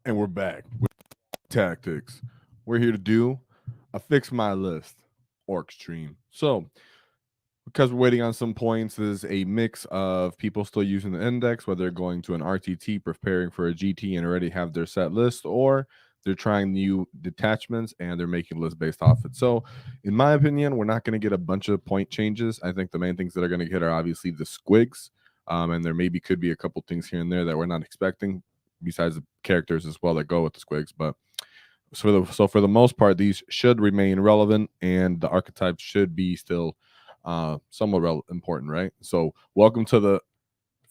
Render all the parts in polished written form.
And we're back with tactics. We're here to do a fix my list orc stream. So, because we're waiting on some points, there's a mix of people still using the index, whether they're going to an RTT, preparing for a GT, and already have their set list, or they're trying new detachments and they're making lists based off it. So, in my opinion, we're not going to get a bunch of point changes. I think the main things that are going to get are obviously the squigs, and there maybe could be a couple things here and there that we're not expecting, besides the characters as well that go with the squigs. But so for the most part, these should remain relevant, and the archetypes should be still somewhat important, right? So welcome to the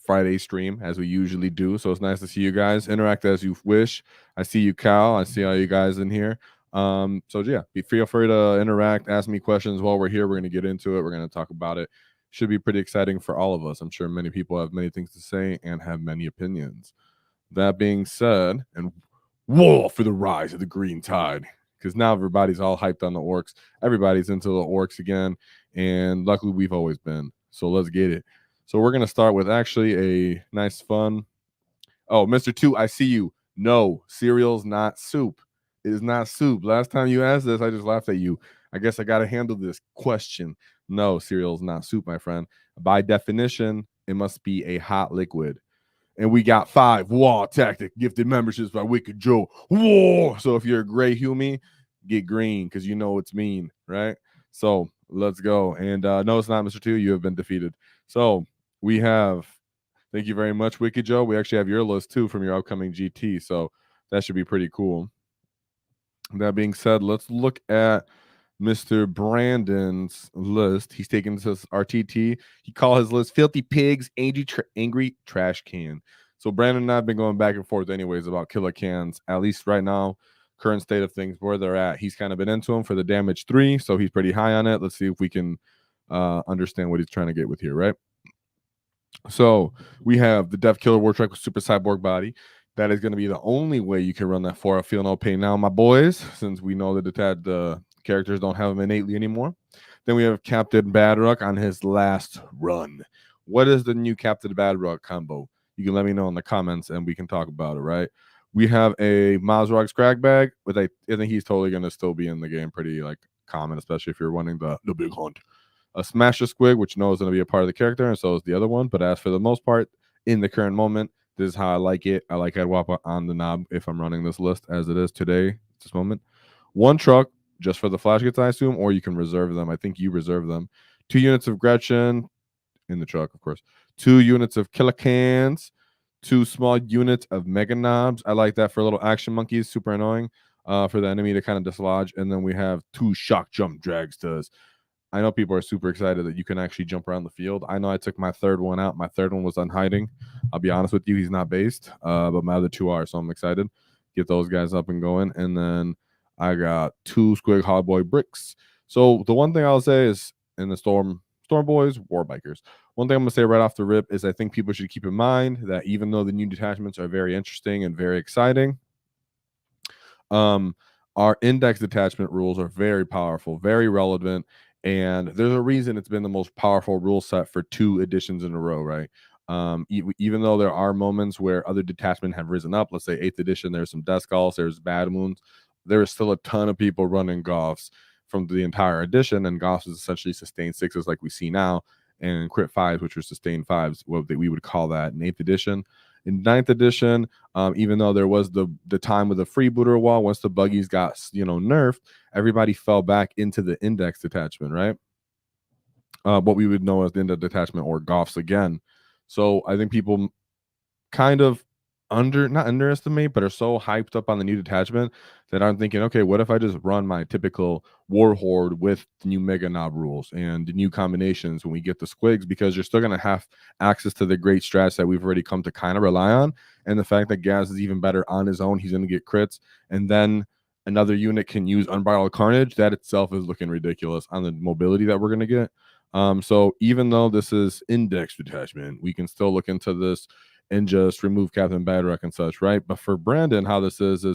Friday stream, as we usually do. So it's nice to see you guys. Interact as you wish. I see you, Cal. I see all you guys in here. So yeah, feel free to interact, ask me questions while we're here. We're going to get into it. We're going to talk about it. Should be pretty exciting for all of us. I'm sure many people have many things to say and have many opinions. That being said, and whoa, for the rise of the green tide, because now everybody's all hyped on the orcs. Everybody's into the orcs again, and luckily we've always been. So let's get it. So we're gonna start with actually a nice fun. Oh, Mr. Two, I see you. No, cereal's not soup. It is not soup. Last time you asked this, I just laughed at you. I guess I got to handle this question. No, cereal's not soup, my friend. By definition, it must be a hot liquid. And we got 5 WAAAGH tactic gifted memberships by Wicked Joe. Whoa! So if you're a gray humie, get green because you know it's mean, right? So let's go. And no, it's not, Mr. Two. You have been defeated. So we have, thank you very much, Wicked Joe. We actually have your list too from your upcoming GT. So that should be pretty cool. That being said, let's look at Mr. Brandon's list. He's taking this RTT. He called his list Filthy Pigs, Angry Trash Can. So Brandon and I have been going back and forth anyways about killer cans, at least right now, current state of things, where they're at. He's kind of been into them for the damage 3, so he's pretty high on it. Let's see if we can understand what he's trying to get with here, right? So we have the Death Killer War Trek with Super Cyborg Body. That is going to be the only way you can run that for. I feel no pain now, my boys, since we know that the characters don't have them innately anymore. Then we have Captain Badrock on his last run. What is the new Captain Badrock combo? You can let me know in the comments and we can talk about it, right? We have a Mazrog Scrag Bag, but I think he's totally going to still be in the game, pretty like common, especially if you're running the big hunt. A Smash a Squig, which knows going to be a part of the character, and so is the other one. But as for the most part, in the current moment, this is how I like it. I like Headwappa on the knob if I'm running this list as it is today, this moment. 1 truck, just for the flash kits, I assume, or you can reserve them. I think you reserve them. 2 units of Gretchen in the truck, of course. 2 units of Killer Cans. 2 small units of Meganobz. I like that for little action monkeys, super annoying for the enemy to kind of dislodge. And then we have 2 shock jump dragsters. I know people are super excited that you can actually jump around the field. I know I took my 3rd one out. My 3rd one was unhiding. I'll be honest with you, he's not based, but my other 2 are, so I'm excited. Get those guys up and going. And then I got 2 Squig Hardboy bricks. So the one thing I'll say is in the Storm Boys, War Bikers. One thing I'm going to say right off the rip is I think people should keep in mind that even though the new detachments are very interesting and very exciting, our index detachment rules are very powerful, very relevant. And there's a reason it's been the most powerful rule set for 2 editions in a row, right? Even though there are moments where other detachments have risen up, let's say 8th edition, there's some Death Skulls, there's Bad Moons, there is still a ton of people running Goffs from the entire edition, and Goffs is essentially sustained 6s like we see now, and Crit 5s, which are sustained 5s, what we would call that in 8th edition. In 9th edition, even though there was the time with the freebooter wall, once the buggies got nerfed, everybody fell back into the index detachment, right? What we would know as the index detachment or Goffs again. So I think people kind of not underestimate, but are so hyped up on the new detachment that I'm thinking, okay, what if I just run my typical war horde with the new Meganobz rules and the new combinations when we get the squigs, because you're still going to have access to the great strats that we've already come to kind of rely on. And the fact that Gaz is even better on his own, he's going to get crits. And then another unit can use Unbridled Carnage. That itself is looking ridiculous on the mobility that we're going to get. So even though this is index detachment, we can still look into this and just remove Captain Badrock and such, right? But for Brandon, how this is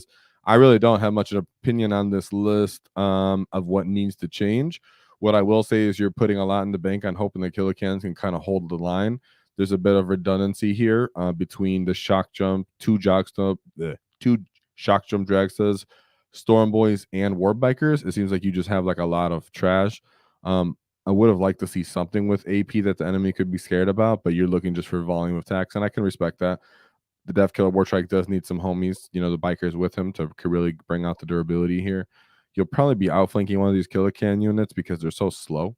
I really don't have much of an opinion on this list of what needs to change. What I will say is you're putting a lot in the bank on hoping the Killer Cans can kind of hold the line. There's a bit of redundancy here between the shock jump, 2 shock jump dragstas, storm boys, and war bikers. It seems like you just have like a lot of trash. I would have liked to see something with AP that the enemy could be scared about, but you're looking just for volume of attacks, and I can respect that. The Death Killer Warstrike does need some homies, the bikers with him to really bring out the durability here. You'll probably be outflanking one of these Killer Can units because they're so slow.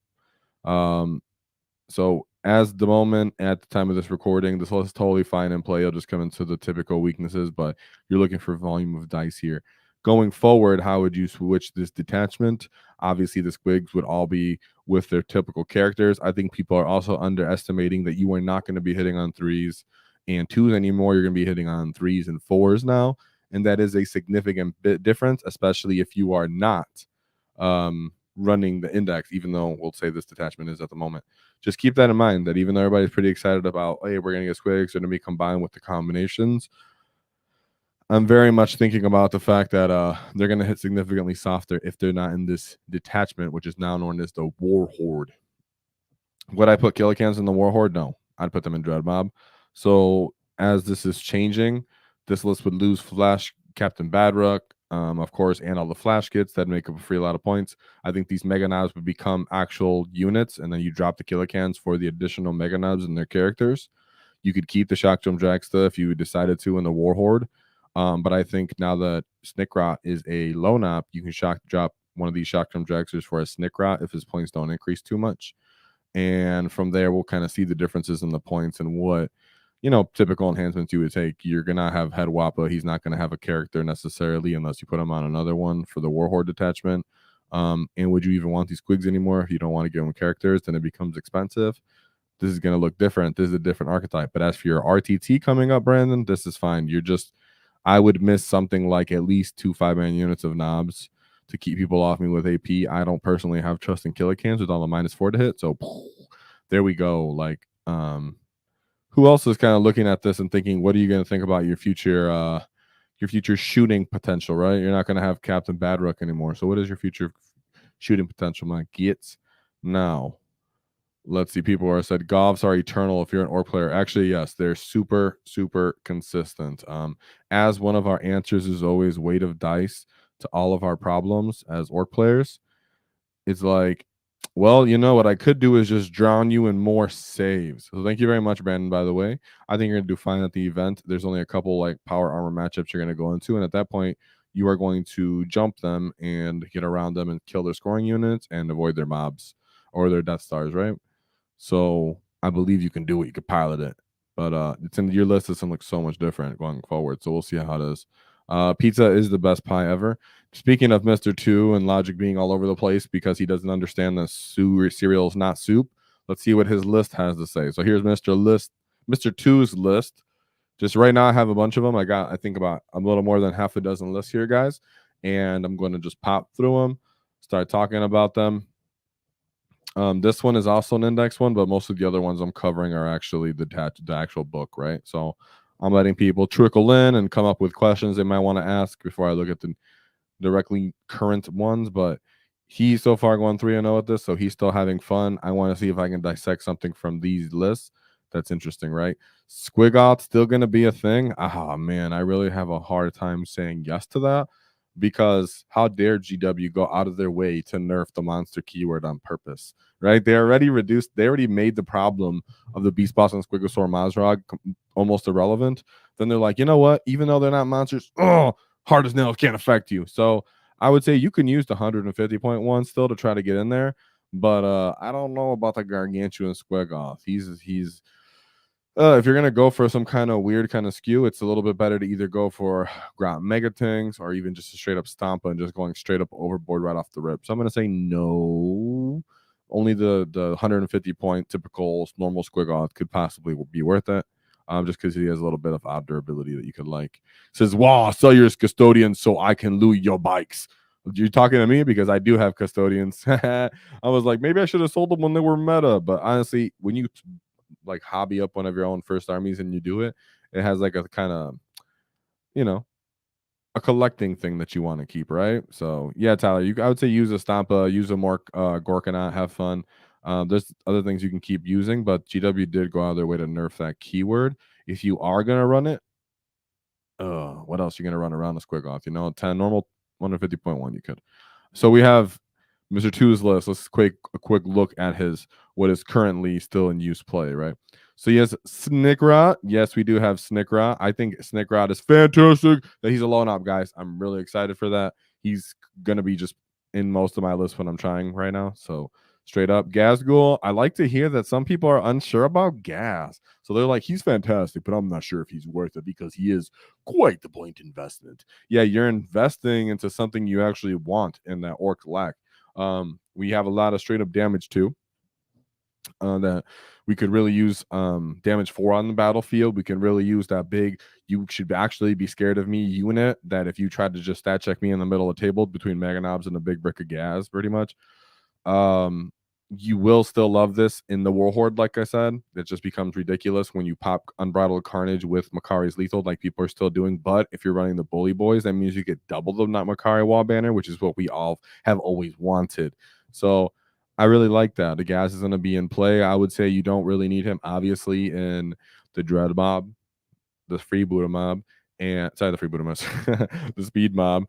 So as the moment at the time of this recording, this list is totally fine in play. You'll just come into the typical weaknesses, but you're looking for volume of dice here. Going forward, how would you switch this detachment? Obviously, the squigs would all be with their typical characters. I think people are also underestimating that you are not going to be hitting on 3s and 2s anymore. You're going to be hitting on 3s and 4s now. And that is a significant bit difference, especially if you are not running the index, even though we'll say this detachment is at the moment. Just keep that in mind, that even though everybody's pretty excited about, hey, we're going to get squigs, they're going to be combined with the combinations, I'm very much thinking about the fact that they're going to hit significantly softer if they're not in this detachment, which is now known as the War Horde. Would I put Killicans in the War Horde? No. I'd put them in Dread Mob. So as this is changing, this list would lose Flash Captain Badrock, of course, and all the Flash kits that make up a free lot of points. I think these Meganobz would become actual units, and then you drop the Killicans for the additional Meganobz and their characters. You could keep the Shock Jump Dragsta if you decided to in the War Horde. But I think now that Snickrot is a low nop, you can shock drop one of these Shock Jump Dragsters for a Snickrot if his points don't increase too much. And from there, we'll kind of see the differences in the points and what, typical enhancements you would take. You're going to have Head Wappa. He's not going to have a character necessarily unless you put him on another one for the War Horde detachment. And would you even want these Quigs anymore if you don't want to give them characters? Then it becomes expensive. This is going to look different. This is a different archetype. But as for your RTT coming up, Brandon, this is fine. I would miss something like at least 2 5-man units of knobs to keep people off me with AP. I don't personally have trust in Killicans with all the -4 to hit. So there we go. Like, who else is kind of looking at this and thinking, what are you going to think about your future shooting potential, right? You're not going to have Captain Badrock anymore. So what is your future shooting potential, Mike? Gets now. Let's see. People are said Govs are eternal if you're an Orc player. Actually, yes, they're super, super consistent. As one of our answers is always weight of dice to all of our problems as Orc players. It's like, well, what I could do is just drown you in more saves. So thank you very much, Brandon, by the way. I think you're going to do fine at the event. There's only a couple like power armor matchups you're going to go into. And at that point, you are going to jump them and get around them and kill their scoring units and avoid their mobs or their Death Stars, right? So I believe you can do it. You can pilot it. But it's in your list. It's going to look so much different going forward. So we'll see how it is. Pizza is the best pie ever. Speaking of Mr. 2 and Logic being all over the place because he doesn't understand that cereal is not soup, let's see what his list has to say. So here's Mr. 2's list. Just right now, I have a bunch of them. I think about a little more than half a dozen lists here, guys. And I'm going to just pop through them, start talking about them. This one is also an index one, but most of the other ones I'm covering are actually the actual book, right? So I'm letting people trickle in and come up with questions they might want to ask before I look at the directly current ones. But he's so far going 3-0 at this, so he's still having fun. I want to see if I can dissect something from these lists that's interesting, right? Squig still going to be a thing. Man, I really have a hard time saying yes to that because how dare GW go out of their way to nerf the monster keyword on purpose, right? They already made the problem of the Beast Boss and Squigosaur Mazrog almost irrelevant. Then they're like, you know what? Even though they're not monsters, hard as nails can't affect you. So I would say you can use the 150.1 still to try to get in there, but I don't know about the Gargantuan Squigoth. He's if you're gonna go for some kind of weird kind of skew, it's a little bit better to either go for Grot Megatanks or even just a straight up Stompa and just going straight up overboard right off the rip. So I'm gonna say no. Only the 150 point typical normal Squigoth could possibly be worth it. Just because he has a little bit of odd durability that you could like. It says, wow, sell your custodians so I can loot your bikes. You're talking to me because I do have custodians. I was like, maybe I should have sold them when they were meta. But honestly, when you like hobby up one of your own first armies and you do it, it has like a kind of, a collecting thing that you want to keep, right? So yeah, Tyler, I would say use a Stompa, use a more Gorkanaut, have fun. There's other things you can keep using, but GW did go out of their way to nerf that keyword. If you are gonna run it, what else you're gonna run around a Squiggoth? 10 normal 150.1 you could. So we have Mr. Two's list. Let's a quick look at his what is currently still in use play, right? So he has Snickrot. Yes, we do have Snickrot. I think Snickrot is fantastic. That he's a lone op, guys. I'm really excited for that. He's gonna be just in most of my list when I'm trying right now. So straight up, Gazgul. I like to hear that some people are unsure about Gaz. So they're like, he's fantastic, but I'm not sure if he's worth it because he is quite the point investment. Yeah, you're investing into something you actually want in that Orc lack. We have a lot of straight up damage too. That we could really use damage 4 on the battlefield. We can really use that big, you should actually be scared of me unit that if you tried to just stat check me in the middle of the table between Meganobz and a big brick of gas, pretty much. You will still love this in the Warhorde, like I said. It just becomes ridiculous when you pop Unbridled Carnage with Makari's Lethal, like people are still doing. But if you're running the Bully Boys, that means you get double the not Makari wall banner, which is what we all have always wanted. So I really like that. The gas is going to be in play. I would say you don't really need him, obviously, in the Dread Mob, the Freebooter Mob, and sorry, the Freebooter Mob, the Speed Mob,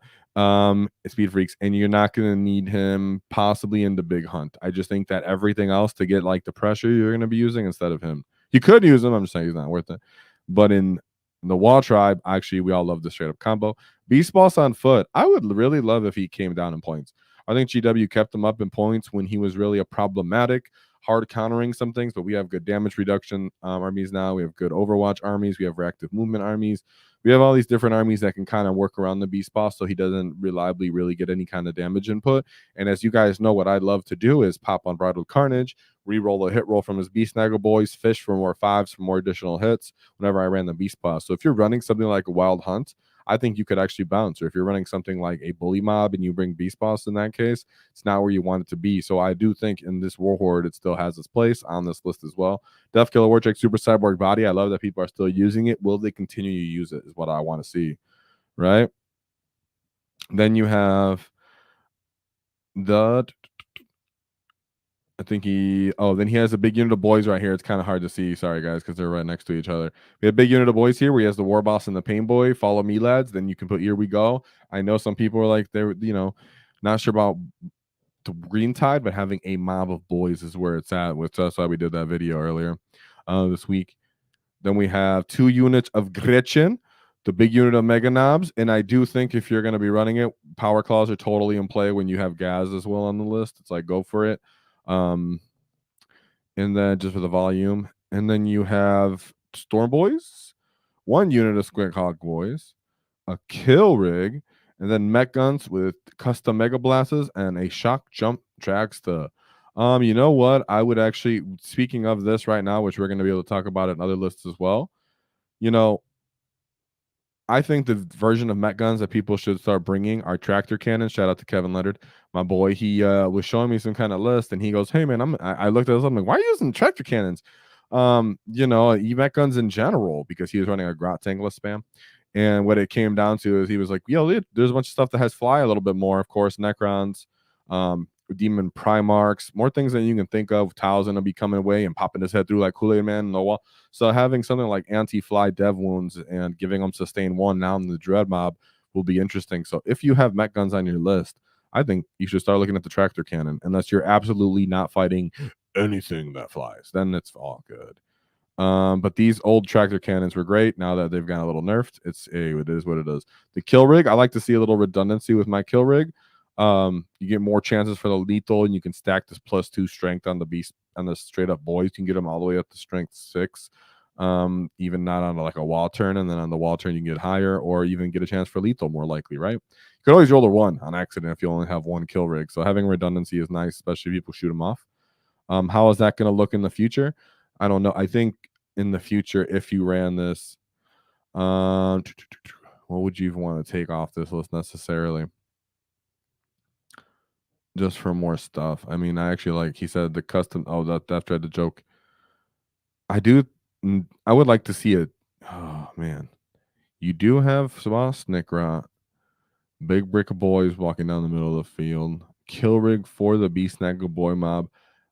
Speed Freaks, and you're not going to need him possibly in the Big Hunt. I just think that everything else to get like the pressure you're going to be using instead of him. You could use him. I'm just saying he's not worth it. But in the Wall Tribe, actually, we all love the straight up combo. Beast Boss on foot. I would really love if he came down in points. I think GW kept him up in points when he was really a problematic, hard countering some things, but we have good damage reduction armies now. We have good Overwatch armies. We have reactive movement armies. We have all these different armies that can kind of work around the Beast Boss so he doesn't reliably really get any kind of damage input. And as you guys know, what I'd love to do is pop Unbridled Carnage, re-roll a hit roll from his Beast Snagga boys, fish for more 5s for more additional hits whenever I ran the Beast Boss. So if you're running something like a Wild Hunt, I think you could actually bounce. Or if you're running something like a Bully Mob and you bring Beast Boss in that case, it's not where you want it to be. So I do think in this Warhorde, it still has its place on this list as well. Death Killer Warcheck Super Cyborg Body. I love that people are still using it. Will they continue to use it is what I want to see, right? Then you have the... then he has a big unit of boys right here. It's kind of hard to see. Sorry, guys, because they're right next to each other. We have a big unit of boys here where he has the War Boss and the Pain Boy. Follow me, lads. Then you can put Here We Go. I know some people are like, they're, not sure about the Green Tide, but having a mob of boys is where it's at. That's why we did that video earlier this week. Then we have 2 units of Gretchen, the big unit of Meganobz, and I do think if you're going to be running it, Power Claws are totally in play when you have Gaz as well on the list. It's like, go for it. And then just for the volume. And then you have Storm Boys, 1 unit of Squinkhawk Boys, a Kill Rig, and then Mech Guns with custom Mega Blasters and a Shock Jump Dragster. You know what? I would actually, speaking of this right now, which we're going to be able to talk about in other lists as well, I think the version of Met Guns that people should start bringing are tractor cannons. Shout out to Kevin Leonard, my boy. He was showing me some kind of list, and he goes, "Hey man, I looked at this. I'm like, why are you using tractor cannons? Met Guns in general, because he was running a Grot Tangless spam." And what it came down to is he was like, "Yo, there's a bunch of stuff that has fly a little bit more, of course, Necrons, Demon Primarchs, more things that you can think of. Tao's gonna be coming away and popping his head through like Kool-Aid Man in the wall. So having something like anti-fly dev wounds and giving them sustain 1 now in the Dread Mob will be interesting. So if you have Mech Guns on your list, I think you should start looking at the tractor cannon, unless you're absolutely not fighting anything that flies. Then it's all good. But these old tractor cannons were great. Now that they've gotten a little nerfed, it is what it is. The Kill Rig, I like to see a little redundancy with my Kill Rig. You get more chances for the lethal, and you can stack this +2 strength on the beast, on the straight up boys. You can get them all the way up to strength 6. Even not on like a wall turn, and then on the wall turn you can get higher, or even get a chance for lethal more likely, right? You could always roll a 1 on accident if you only have 1 Kill Rig. So having redundancy is nice, especially if people shoot them off. How is that going to look in the future? I don't know. I think in the future, if you ran this, what would you even want to take off this list necessarily? Just for more stuff. I mean, I actually like, he said the custom. Oh, that's tried the joke. I would like to see it. Oh man, you do have Snickrot, big brick of boys walking down the middle of the field, Kill Rig for the Beast Snagga Boy mob.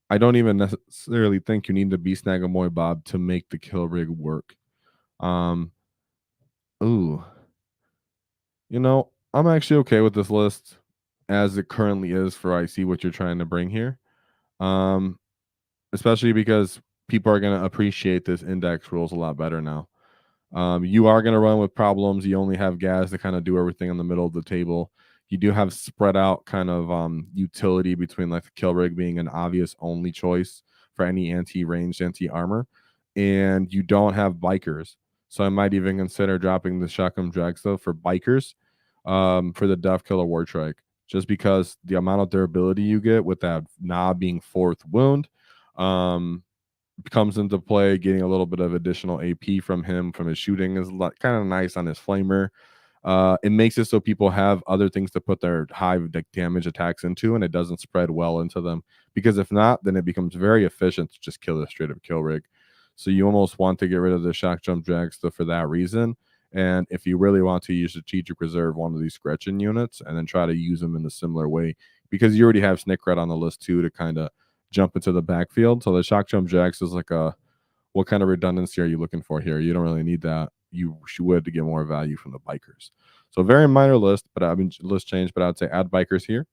I don't even necessarily think you need the Beast Snagga Boy mob to make the Kill Rig work. Ooh, you know, I'm actually okay with this list as it currently is for I see what you're trying to bring here. Um, Especially because people are going to appreciate this index rules a lot better now. You are going to run with problems. You only have guys to kind of do everything in the middle of the table. You do have spread out kind of utility between like the kill rig being an obvious only choice for any anti-ranged, anti-armor, and you don't have bikers. So I might even consider dropping the shotgun drag stuff for bikers, for the Death Killer War Trike, just because the amount of durability you get with that knob being fourth wound, um, comes into play. Getting a little bit of additional AP from him from his shooting is kind of nice on his flamer. It makes it so people have other things to put their high damage attacks into, and it doesn't spread well into them. Because if not, then it becomes very efficient to just kill a straight up kill rig. So you almost want to get rid of the shock jump drag stuff for that reason. And if you really want to use strategic reserve one of these Gretchen units and then try to use them in a similar way, because you already have Snickrat on the list too to kind of jump into the backfield. So the shock jump jacks is like a, what kind of redundancy are you looking for here? You don't really need that. You would to get more value from the bikers. So very minor list, but I mean list change, but I'd say add bikers here.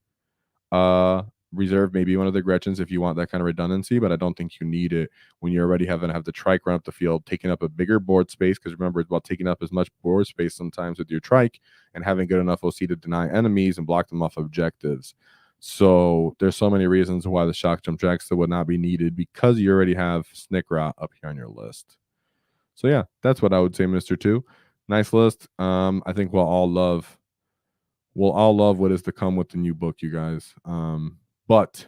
Reserve maybe one of the Gretchens if you want that kind of redundancy, but I don't think you need it when you're already having to have the trike run up the field, taking up a bigger board space. Because remember, it's about taking up as much board space sometimes with your trike and having good enough OC to deny enemies and block them off objectives. So there's so many reasons why the shock jump jack still would not be needed because you already have Snickrat up here on your list. So yeah, that's what I would say, Mr. Two. Nice list. I think we'll all love what is to come with the new book, you guys. But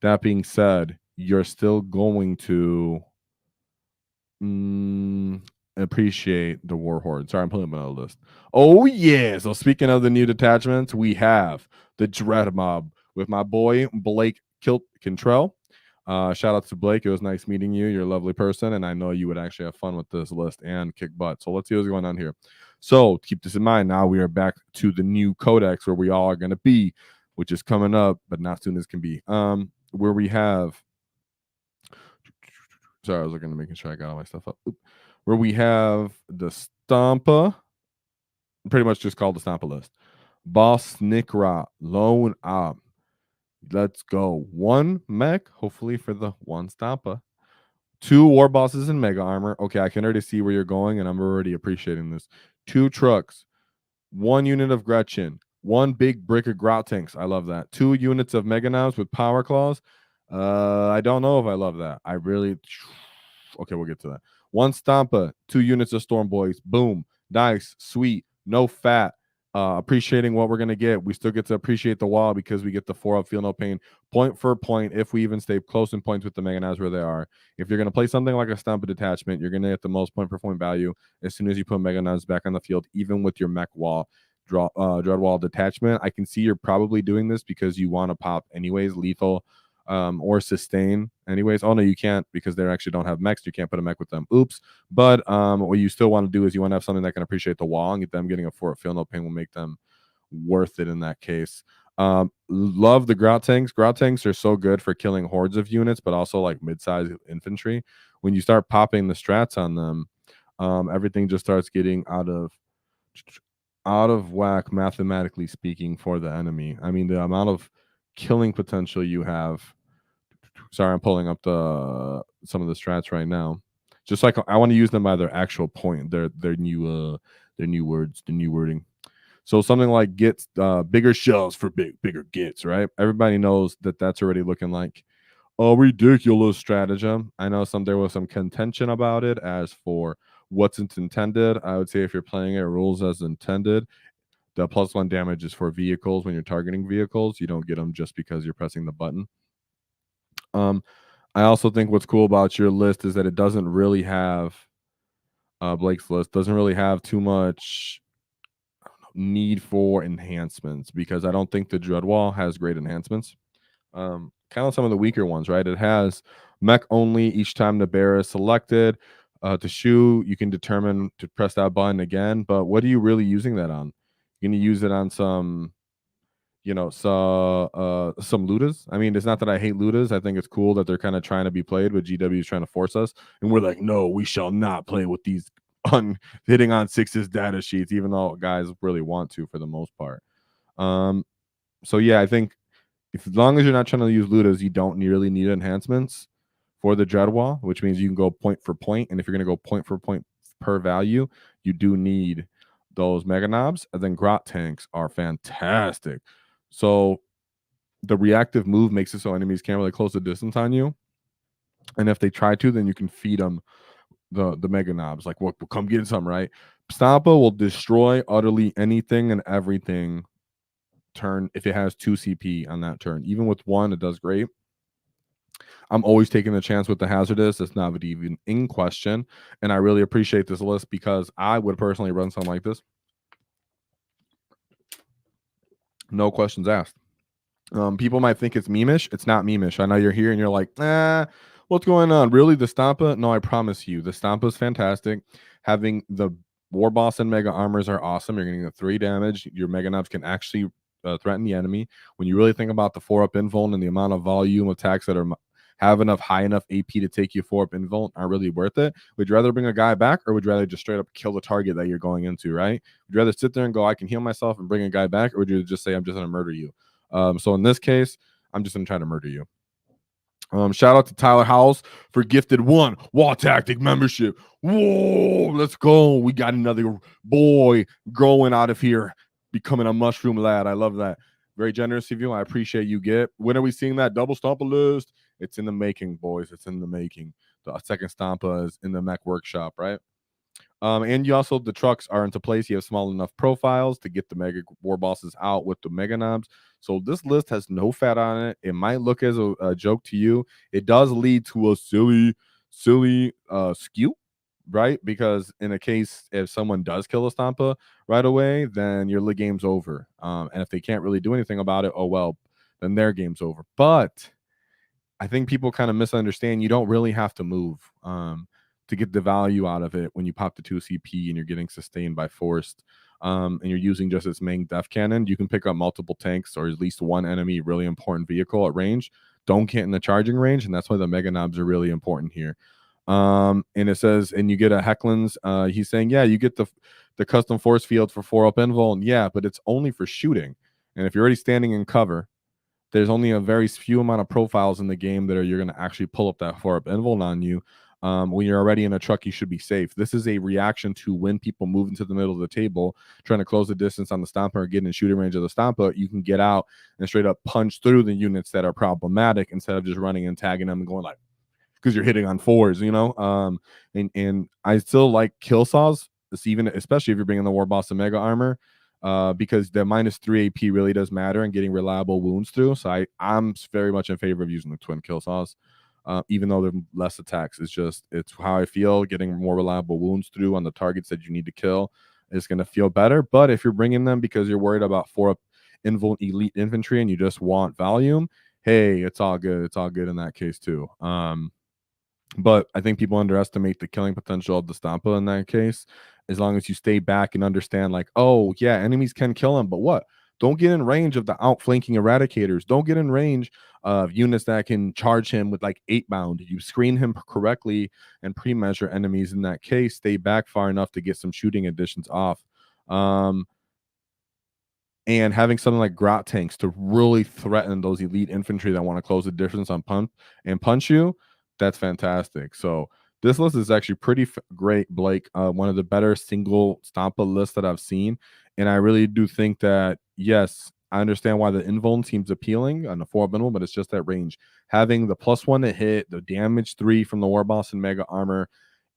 that being said, you're still going to appreciate the War Horde. Sorry, I'm pulling up another list. Oh yeah. So speaking of the new detachments, we have the Dread Mob with my boy Blake Cantrell. Shout out to Blake. It was nice meeting you. You're a lovely person, and I know you would actually have fun with this list and kick butt. So let's see what's going on here. So keep this in mind. Now we are back to the new Codex where we all are going to be, which is coming up, but not soon as can be. Where we have, sorry, I was looking to making sure I got all my stuff up. Where we have the Stompa, pretty much just called the Stompa list. Boss Snickrat, Lone Op. Let's go. One mech, hopefully for the one Stompa. 2 war bosses in mega armor. Okay, I can already see where you're going, and I'm already appreciating this. 2 trucks, 1 unit of Gretchen, 1 big brick of Grout tanks. I love that. 2 units of Meganobz with power claws. I don't know if I love that. I really. Okay, we'll get to that. 1 Stompa, 2 units of Storm Boys. Boom. Nice, sweet, no fat. Appreciating what we're going to get. We still get to appreciate the wall because we get the 4 up, feel no pain, point for point, if we even stay close in points with the Meganobz where they are. If you're going to play something like a Stompa detachment, you're going to get the most point per point value as soon as you put Meganobz back on the field, even with your mech wall, dread wall detachment. I can see you're probably doing this because you want to pop anyways, lethal, or sustain anyways. Oh no, you can't because they actually don't have mechs. You can't put a mech with them. Oops. But what you still want to do is you want to have something that can appreciate the wall, and get them getting a 4 feel no pain will make them worth it in that case. Love the Grout tanks. Grout tanks are so good for killing hordes of units, but also like mid-sized infantry. When you start popping the strats on them, everything just starts getting out of whack, mathematically speaking, for the enemy. I mean, the amount of killing potential you have. Sorry, I'm pulling up some of the strats right now. Just like I want to use them by their actual point, their new words, the new wording. So something like gets bigger shells for bigger gets, right? Everybody knows that that's already looking like a ridiculous stratagem. I know there was some contention about it as for what's intended. I would say if you're playing it rules as intended, the +1 damage is for vehicles. When you're targeting vehicles, you don't get them just because you're pressing the button. I also think what's cool about your list is that it doesn't really have Blake's list doesn't really have too much need for enhancements, because I don't think the Dread Wall has great enhancements. Kind of some of the weaker ones, right? It has mech only each time the bear is selected. To shoot, you can determine to press that button again, but what are you really using that on? You're going to use it on some some Ludas. I mean, it's not that I hate Ludas. I think it's cool that they're kind of trying to be played, but GW is trying to force us, and we're like, no, we shall not play with these on hitting on 6's data sheets, even though guys really want to for the most part. So yeah, I think as long as you're not trying to use Ludas, you don't really need enhancements for the Dread Wall, which means you can go point for point. And if you're going to go point for point per value, you do need those Meganobz. And then Grot tanks are fantastic. So the reactive move makes it so enemies can't really close the distance on you. And if they try to, then you can feed them the Meganobz. Like, well, come get some, right? Stompa will destroy utterly anything and everything turn if it has 2 CP on that turn. Even with 1, it does great. I'm always taking the chance with the hazardous. It's not even in question. And I really appreciate this list because I would personally run something like this. No questions asked. People might think it's memeish. It's not memeish. I know you're here and you're like, what's going on? Really? The Stompa? No, I promise you. The Stompa is fantastic. Having the War Boss and Mega Armors are awesome. You're getting the 3 damage. Your Meganobz can actually threaten the enemy. When you really think about the 4-up invuln and the amount of volume attacks that are have enough high enough AP to take you 4-up invuln aren't really worth it. Would you rather bring a guy back, or would you rather just straight up kill the target that you're going into, right? Would you rather sit there and go, I can heal myself and bring a guy back, or would you just say, I'm just going to murder you? So in this case, I'm just going to try to murder you. Shout out to Tyler Howells for gifted 1 WAAAGH Tactic membership. Whoa, let's go. We got another boy growing out of here, becoming a mushroom lad. I love that. Very generous of you. I appreciate you. When are we seeing that double Stompa list? It's in the making, boys. It's in the making. The second Stompa is in the mech workshop, right? And you also, the trucks are into place. You have small enough profiles to get the mega war bosses out with the Meganobz. So this list has no fat on it. It might look as a joke to you. It does lead to a silly skew, right? Because in a case, if someone does kill a Stompa right away, then your game's over. And if they can't really do anything about it, oh well, then their game's over. But I think people kind of misunderstand. You don't really have to move to get the value out of it when you pop the 2 CP and you're getting sustained by forced. And you're using just its main def cannon. You can pick up multiple tanks or at least one enemy really important vehicle at range. Don't get in the charging range, and that's why the Meganobz are really important here. And it says, and you get a Hecklin's. He's saying, yeah, you get the custom force field for 4-up invuln. Yeah, but it's only for shooting. And if you're already standing in cover, there's only a very few amount of profiles in the game that you're going to actually pull up that 4-up invuln on you. When you're already in a truck, you should be safe. This is a reaction to when people move into the middle of the table, trying to close the distance on the Stompa or get in shooting range of the Stompa. You can get out and straight up punch through the units that are problematic instead of just running and tagging them and going like, because you're hitting on 4s, you know. And I still like kill saws, especially if you're bringing the War Boss and Mega Armor. Because the -3 AP really does matter and getting reliable wounds through. So I'm very much in favor of using the twin kill saws, even though they're less attacks. It's how I feel. Getting more reliable wounds through on the targets that you need to kill is going to feel better. But if you're bringing them because you're worried about 4-up invuln elite infantry and you just want volume, hey, it's all good. It's all good in that case too. But I think people underestimate the killing potential of the Stompa in that case. As long as you stay back and understand, like, oh, yeah, enemies can kill him, but what? Don't get in range of the outflanking eradicators. Don't get in range of units that can charge him with like 8-bound. You screen him correctly and pre-measure enemies in that case. Stay back far enough to get some shooting additions off. And having something like grot tanks to really threaten those elite infantry that want to close the distance on punch you, that's fantastic. So this list is actually pretty great, Blake. One of the better single Stompa lists that I've seen. And I really do think that, yes, I understand why the invuln seems appealing on the 4-up invuln, but it's just that range. Having the +1 to hit, the damage 3 from the War Boss and Mega Armor,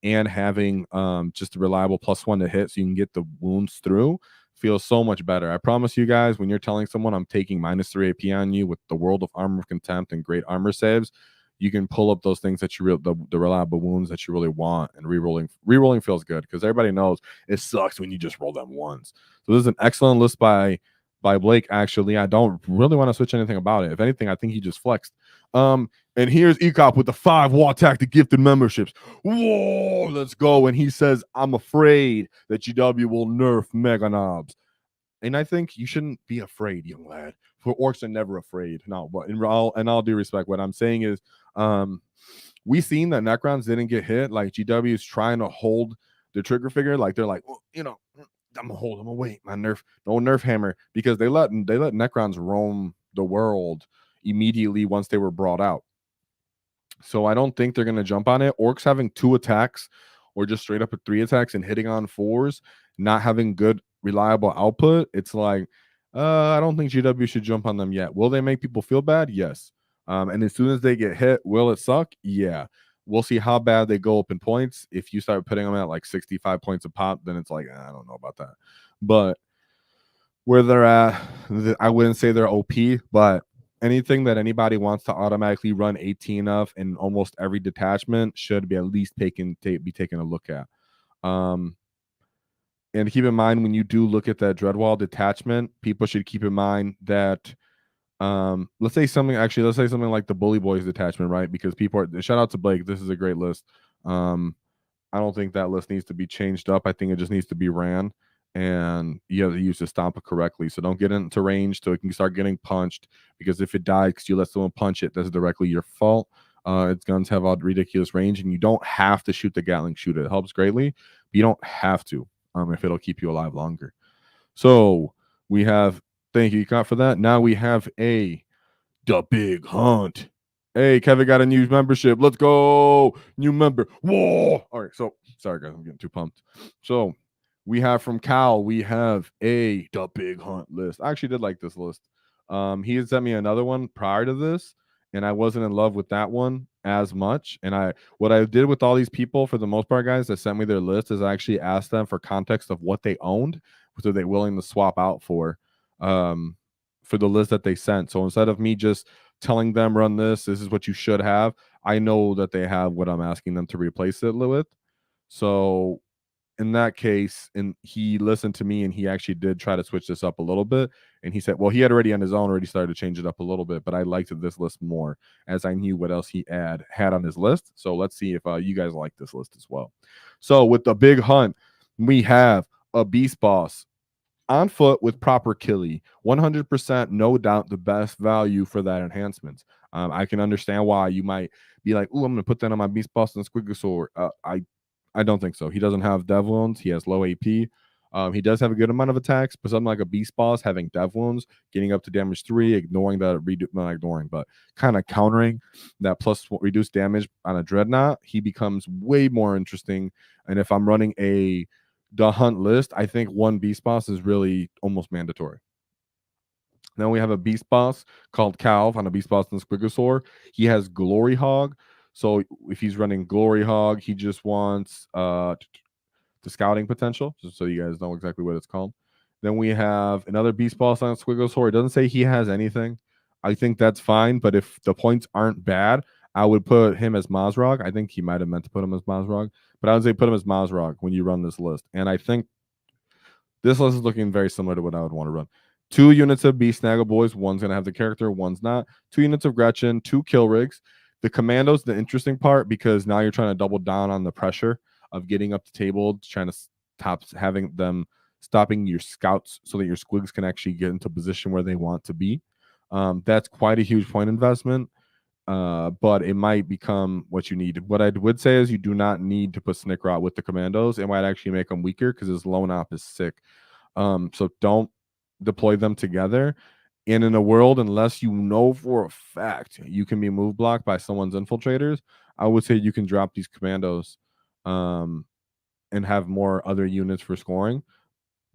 and having just a reliable +1 to hit so you can get the wounds through feels so much better. I promise you guys, when you're telling someone I'm taking -3 AP on you with the World of Armor of Contempt and great armor saves, you can pull up those things that the reliable wounds that you really want, and rerolling feels good because everybody knows it sucks when you just roll them once. So this is an excellent list by Blake. Actually, I don't really want to switch anything about it. If anything, I think he just flexed. And here's Ecop with the 5 WAAAGH Tactic gifted memberships. Whoa, let's go. And he says, I'm afraid that GW will nerf Meganobz. And I think you shouldn't be afraid, young lad. For orcs are never afraid. No, but in all due respect, what I'm saying is, we seen that Necrons didn't get hit. Like GW is trying to hold the trigger figure, like they're like, well, you know, I'm gonna wait, my nerf hammer, because they let Necrons roam the world immediately once they were brought out. So I don't think they're gonna jump on it. Orks having 2 attacks or just straight up at 3 attacks and hitting on 4s, not having good reliable output, it's like I don't think GW should jump on them yet. Will they make people feel bad? Yes. And as soon as they get hit, will it suck? Yeah. We'll see how bad they go up in points. If you start putting them at like 65 points a pop, then it's like, I don't know about that. But where they're at, I wouldn't say they're OP, but anything that anybody wants to automatically run 18 of in almost every detachment should be at least be taken a look at. And keep in mind, when you do look at that Dreadwall detachment, people should keep in mind that let's say something like the Bully Boys detachment, right? Because people are, shout out to Blake, this is a great list. I don't think that list needs to be changed up. I think it just needs to be ran, and you have to use the Stompa correctly. So don't get into range so it can start getting punched, because if it dies because you let someone punch it, that's directly your fault. Its guns have all ridiculous range, and you don't have to shoot the Gatling shooter. It helps greatly, but you don't have to if it'll keep you alive longer. So we have, thank you, Econ, for that. Now we have the Big Hunt. Hey, Kevin got a new membership. Let's go. New member. Whoa. All right. So sorry, guys. I'm getting too pumped. So we have from Cal, we have the Big Hunt list. I actually did like this list. He had sent me another one prior to this, and I wasn't in love with that one as much. And what I did with all these people, for the most part, guys, that sent me their list, is I actually asked them for context of what they owned, what are they willing to swap out for the list that they sent. So instead of me just telling them run this is what you should have, I know that they have what I'm asking them to replace it with. So in that case, and he listened to me, and he actually did try to switch this up a little bit. And he said, well, he had already on his own already started to change it up a little bit, but I liked this list more as I knew what else he had on his list. So let's see if you guys like this list as well. So with the Big Hunt, we have a Beast Boss on foot with proper killie, 100%, no doubt the best value for that enhancement. I can understand why you might be like, "Oh, I'm going to put that on my Beast Boss and Squigosaur." I don't think so. He doesn't have Dev Wounds. He has low AP. He does have a good amount of attacks, but something like a Beast Boss having Dev Wounds, getting up to damage 3, ignoring that not ignoring, but kind of countering that plus reduced damage on a Dreadnought, he becomes way more interesting. And if I'm running the Hunt list, I think one Beast Boss is really almost mandatory. Then we have a Beast Boss called Calv on a Beast Boss and Squigosaur. He has Glory Hog. So if he's running Glory Hog, he just wants the scouting potential, just so you guys know exactly what it's called. Then we have another Beast Boss on Squigosaur. It doesn't say he has anything. I think that's fine, but if the points aren't bad, I would put him as Mazrog. I think he might have meant to put him as Mazrog, but I would say put him as Mazrog when you run this list. And I think this list is looking very similar to what I would want to run. 2 units of Beast Snagga Boys. One's going to have the character, one's not. 2 units of Gretchen, 2 kill rigs. The commandos, the interesting part, because now you're trying to double down on the pressure of getting up the table, trying to stop having them stopping your scouts so that your squigs can actually get into a position where they want to be. That's quite a huge point investment, but it might become what you need. What I would say is you do not need to put Snickrot with the commandos. It might actually make them weaker because his lone op is sick. So don't deploy them together. And in a world, unless you know for a fact you can be move blocked by someone's infiltrators, I would say you can drop these commandos and have more other units for scoring.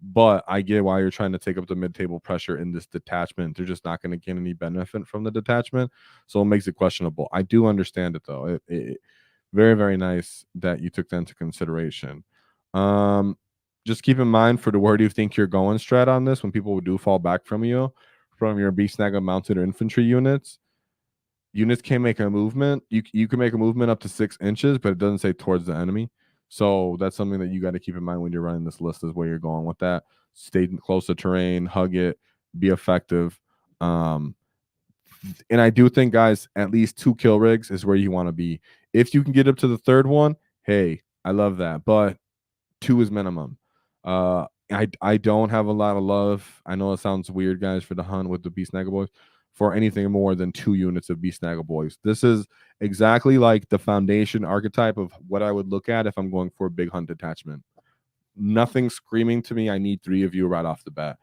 But I get why you're trying to take up the mid-table pressure in this detachment. They're just not going to get any benefit from the detachment, so it makes it questionable. I do understand it, though. Very, very nice that you took that into consideration. Just keep in mind for the where do you think you're going strat on this when people do fall back from you, from your Beast Snagga mounted or infantry units. Units can make a movement. You can make a movement up to 6 inches, but it doesn't say towards the enemy. So that's something that you got to keep in mind when you're running this list, is where you're going with that. Stay close to terrain, hug it, be effective. And I do think, guys, at least 2 kill rigs is where you want to be. If you can get up to the 3rd one, hey, I love that. But 2 is minimum. I don't have a lot of love. I know it sounds weird, guys, for the Hunt with the Beast Snagga Boys, for anything more than 2 units of Beast Snagga Boys. This is exactly like the foundation archetype of what I would look at if I'm going for a Big Hunt detachment. nothing screaming to me I need 3 of you right off the bat.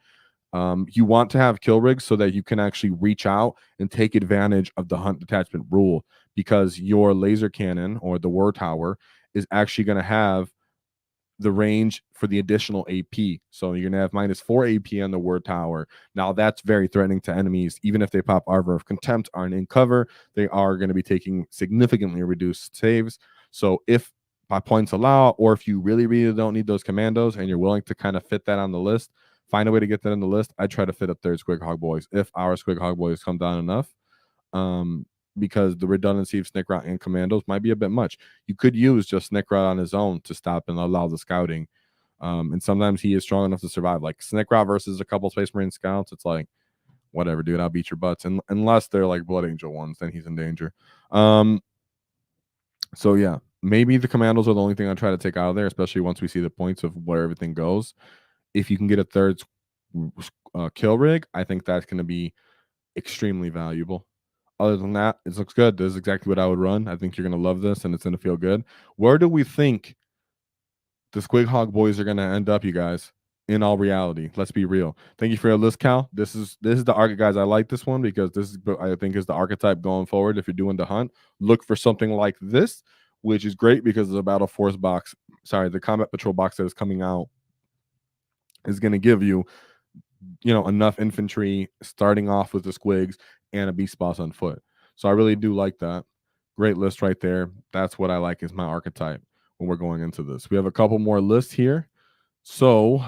You want to have kill rigs so that you can actually reach out and take advantage of the hunt detachment rule, because your laser cannon or the war tower is actually going to have the range for the additional AP. So you're gonna have -4 AP on the word tower. Now that's very threatening to enemies. Even if they pop Arbor of Contempt, aren't in cover, they are going to be taking significantly reduced saves. So if by points allow, or if you really, really don't need those commandos and you're willing to kind of fit that on the list, find a way to get that on the list. I try to fit a third Squig Hog Boys if our Squig Hog Boys come down enough. Because the redundancy of Snickrot and commandos might be a bit much. You could use just Snickrot on his own to stop and allow the scouting. And sometimes he is strong enough to survive. Like Snickrot versus a couple Space Marine scouts, it's like, whatever, dude, I'll beat your butts. And unless they're like Blood Angel ones, then he's in danger. So yeah, maybe the commandos are the only thing I try to take out of there, especially once we see the points of where everything goes. If you can get a third kill rig, I think that's going to be extremely valuable. Other than that, it looks good. This is exactly what I would run. I think you're going to love this, and it's going to feel good. Where do we think the Squig Hog Boys are going to end up, you guys? In all reality, let's be real. Thank you for your list, Cal. This is the archetype, guys. I like this one because this is, I think, is the archetype going forward. If you're doing the hunt, look for something like this, which is great because the battle force box, the combat patrol box that is coming out is going to give you enough infantry starting off with the squigs and a beast boss on foot. So I really do like that. Great list right there. That's what I like as my archetype when we're going into this. We have a couple more lists here. So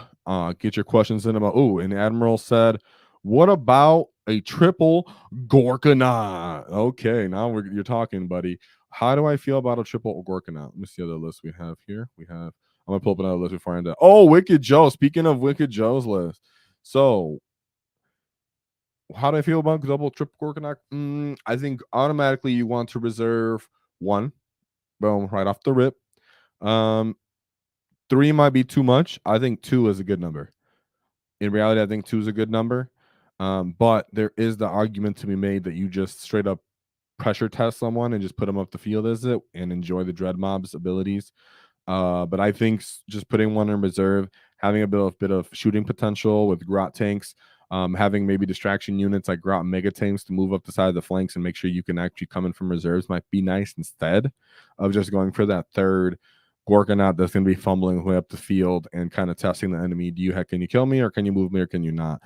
get your questions in about. Oh, and Admiral said, what about a triple Gorkanaut? Okay, now you're talking, buddy. How do I feel about a triple Gorkanaut? Let me see the list we have here. I'm gonna pull up another list before I end up. Oh, Wicked Joe. Speaking of Wicked Joe's list. So how do I feel about double triple Gorkanaut? I think automatically you want to reserve 1. Boom, right off the rip. 3 might be too much. I think 2 is a good number. In reality, I think 2 is a good number. But there is the argument to be made that you just straight up pressure test someone and just put them up the field as it and enjoy the Dread Mob's abilities. But I think just putting 1 in reserve, having a bit of shooting potential with grot tanks, having maybe distraction units like grot mega tanks to move up the side of the flanks and make sure you can actually come in from reserves might be nice instead of just going for that third Gorkanaut that's going to be fumbling way up the field and kind of testing the enemy. Can you kill me, or can you move me, or can you not?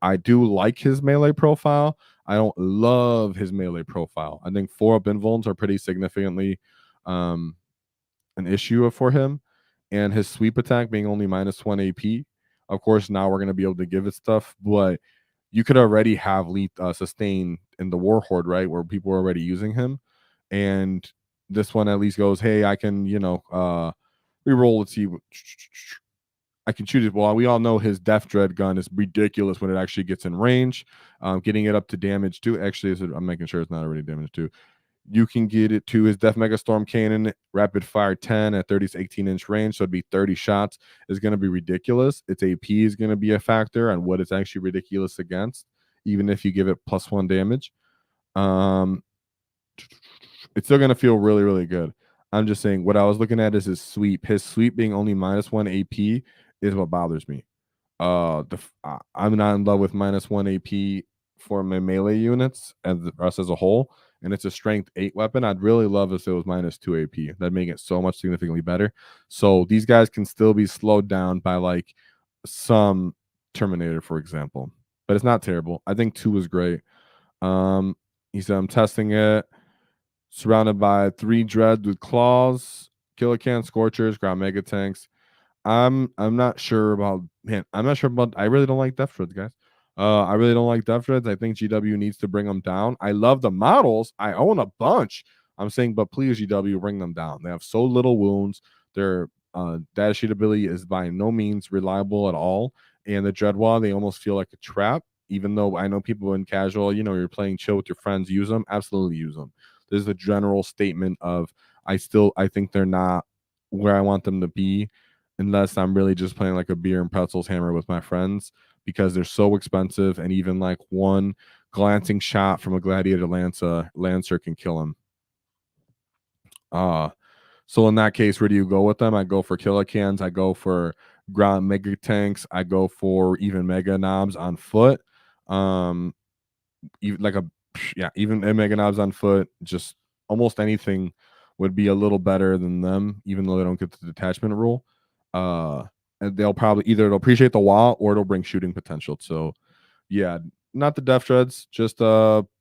I do like his melee profile. I don't love his melee profile. I think 4-up invulns are pretty significantly an issue for him, and his sweep attack being only -1 AP. Of course, now we're going to be able to give it stuff, but you could already have sustain in the Warhorde, right, where people are already using him, and this one at least goes, hey, I can reroll. Let's see. I can shoot it. Well, we all know his Death Dread gun is ridiculous when it actually gets in range. Getting it up to damage 2. Actually, I'm making sure it's not already damage 2. You can get it to his Death Megastorm Cannon, rapid fire 10 at 30 to 18-inch range. So it'd be 30 shots. Is going to be ridiculous. Its AP is going to be a factor on what it's actually ridiculous against, even if you give it +1 damage. It's still going to feel really, really good. I'm just saying what I was looking at is his sweep. His sweep being only -1 AP is what bothers me. I'm not in love with -1 AP for my melee units and us as a whole, and it's a strength 8 weapon. I'd really love if it was -2 AP. That'd make it so much significantly better. So these guys can still be slowed down by like some Terminator, for example, but it's not terrible. I think 2 is great. He said I'm testing it. Surrounded by 3 dreads with claws, killer can, scorchers, ground mega tanks. I'm not sure about I really don't like Death Dreads, guys. I really don't like Death Dreads. I think GW needs to bring them down. I love the models. I own a bunch. I'm saying, but please, GW, bring them down. They have so little wounds. Their data sheet ability is by no means reliable at all. And the Dreadwall, they almost feel like a trap. Even though I know people in casual, you're playing chill with your friends, use them. Absolutely use them. There's a general statement of I think they're not where I want them to be unless I'm really just playing like a beer and pretzels hammer with my friends, because they're so expensive, and even like one glancing shot from a gladiator lancer can kill him. So in that case, where do you go with them? I go for killer cans. I go for ground mega tanks, I go for even Meganobz on foot. Even like a even Meganobz on foot, just almost anything would be a little better than them, even though they don't get the detachment rule. And they'll probably either it'll appreciate the wall or it'll bring shooting potential. So yeah, not the Death Treads. Just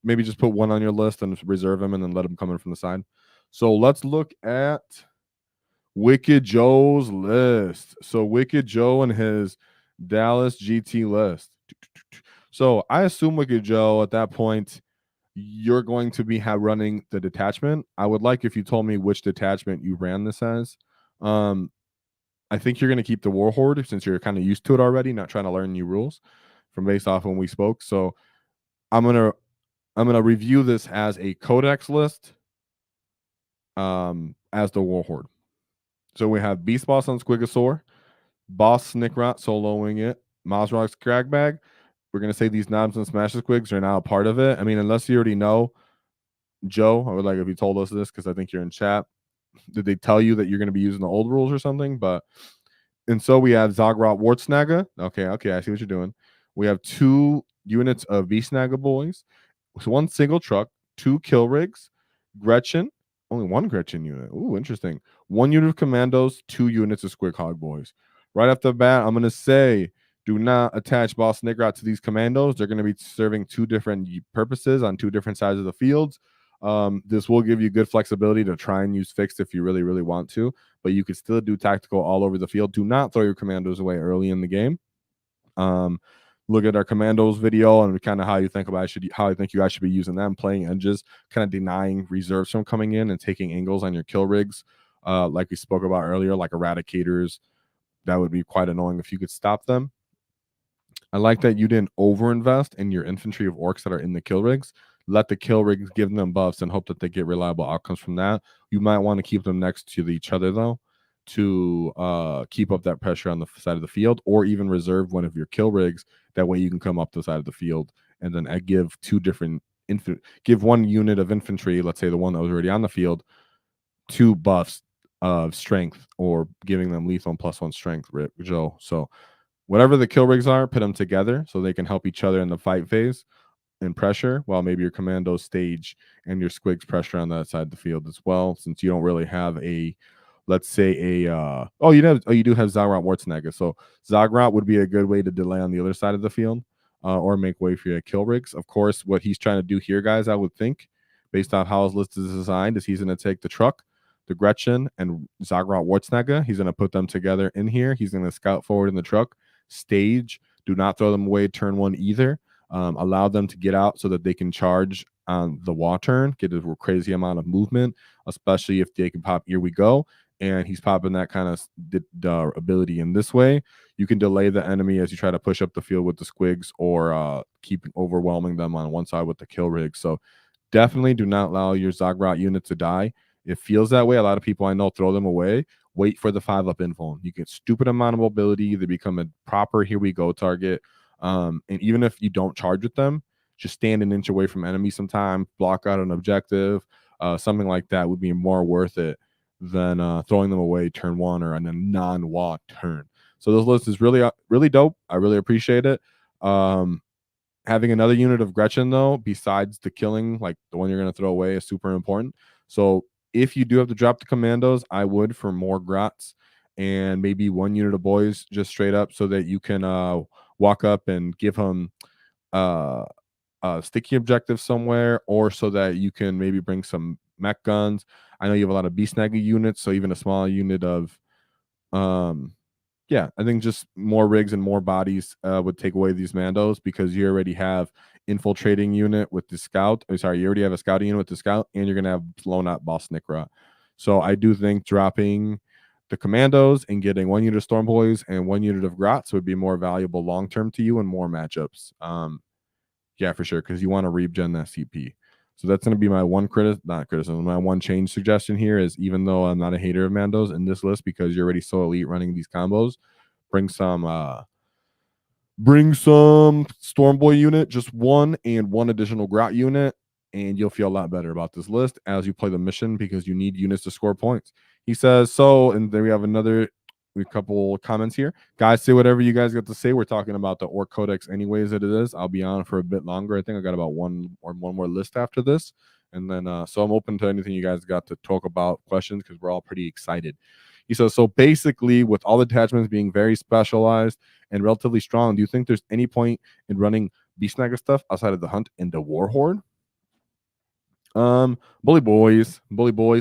maybe just put one on your list and reserve them, and then let them come in from the side. So let's look at Wicked Joe's list. So Wicked Joe and his Dallas GT list. So I assume Wicked Joe at that point, you're going to be running the detachment. I would like if you told me which detachment you ran this as. I think you're going to keep the Warhorde since you're kind of used to it already, not trying to learn new rules from based off when we spoke. So I'm gonna review this as a Codex list, as the Warhorde. So we have Beast Boss on Squigosaur, Boss Snickrot soloing it, Mozrog's Cragbag. We're gonna say these knobs and smashes squigs are now a part of it. I mean, unless you already know, Joe, I would like if you told us this because I think you're in chat. Did they tell you that you're gonna be using the old rules or something? But and so we have Zagrot Wartsnagga. Okay, I see what you're doing. We have 2 units of V-Snagga boys. So 1 single truck, 2 kill rigs, Gretchen, only 1 Gretchen unit. Ooh, interesting. 1 unit of commandos, 2 units of Squig Hog boys. Right off the bat, I'm gonna say do not attach Boss Snickrot to these commandos. They're gonna be serving 2 different purposes on 2 different sides of the fields. This will give you good flexibility to try and use fixed if you really, really want to, but you could still do tactical all over the field. Do not throw your commandos away early in the game. Look at our commandos video and kind of how you think about how I think you guys should be using them, playing edges, kind of denying reserves from coming in and taking angles on your kill rigs, like we spoke about earlier, like eradicators. That would be quite annoying if you could stop them. I like that you didn't overinvest in your infantry of orcs that are in the kill rigs. Let the kill rigs give them buffs and hope that they get reliable outcomes from that. You might want to keep them next to each other though, to keep up that pressure on the side of the field, or even reserve one of your kill rigs. That way you can come up the side of the field and then give 2 different give 1 unit of infantry, let's say the one that was already on the field, 2 buffs of strength, or giving them lethal and +1 strength, Joe. So whatever the kill rigs are, put them together so they can help each other in the fight phase and pressure, while maybe your commando stage and your squigs pressure on that side of the field as well, since you don't really have a, let's say a you do have Zagrot Wartsnagga. So Zagrot would be a good way to delay on the other side of the field, or make way for your kill rigs. Of course, what he's trying to do here, guys, I would think, based on how his list is designed, is he's going to take the truck, the Gretchen, and Zagrot Wartsnagga. He's going to put them together in here. He's going to scout forward in the truck, stage. Do not throw them away turn 1 either. Allow them to get out so that they can charge on the wall turn, get a crazy amount of movement, especially if they can pop Here We Go. And he's popping that kind of ability in this way. You can delay the enemy as you try to push up the field with the squigs, or keep overwhelming them on one side with the kill rig. So definitely do not allow your Zagrot unit to die. It feels that way. A lot of people I know throw them away. Wait for the 5-up info. You get stupid amount of mobility. They become a proper Here We Go target. And even if you don't charge with them, just stand an inch away from enemies sometime, block out an objective, something like that would be more worth it than throwing them away turn 1 or on a non-walk turn. So this list is really, really dope. I really appreciate it. Having another unit of Gretchen, though, besides the killing, like the one you're going to throw away, is super important. So if you do have to drop the commandos, I would for more grots and maybe 1 unit of boys just straight up, so that you can walk up and give him a sticky objective somewhere, or so that you can maybe bring some mech guns. I know you have a lot of B-Snagga units, so even a small unit of yeah, I think just more rigs and more bodies would take away these mandos, because you already have infiltrating unit with the scout. You already have a scouting unit with the scout, and you're gonna have blown out Boss Snickrot. So I do think dropping the commandos and getting 1 unit of Storm Boys and 1 unit of Grots would be more valuable long term to you in more matchups. Yeah, for sure, because you want to regen that CP. So that's going to be my one criticism. My one change suggestion here is, even though I'm not a hater of Mandos in this list, because you're already so elite running these combos, bring some Storm Boy unit, just 1, and 1 additional Grot unit, and you'll feel a lot better about this list as you play the mission, because you need units to score points. He says so, and then we have another a couple comments here. Guys, say whatever you guys got to say. We're talking about the Ork Codex anyways that it is. I'll be on for a bit longer. I think I got about one more list after this. And then so I'm open to anything you guys got to talk about, questions, because we're all pretty excited. He says, so basically, with all the detachments being very specialized and relatively strong, do you think there's any point in running Snagga stuff outside of the hunt and the Warhorde? Bully boys.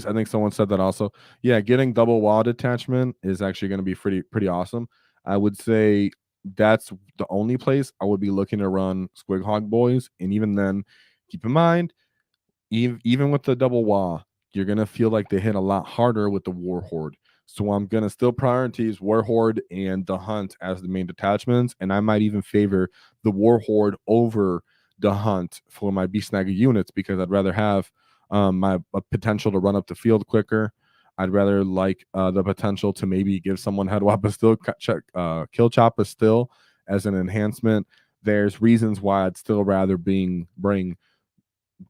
I think someone said that also. Yeah, getting double WAAAGH detachment is actually going to be pretty awesome. I would say that's the only place I would be looking to run Squighog boys, and even then, keep in mind, even with the double WAAAGH, you're gonna feel like they hit a lot harder with the Warhorde. So I'm gonna still prioritize Warhorde and the Hunt as the main detachments, and I might even favor the Warhorde over the Hunt for my Snagga units because I'd rather have my potential to run up the field quicker. I'd rather like the potential to maybe give someone head wap a still kill chop a still as an enhancement. There's reasons why I'd still rather bring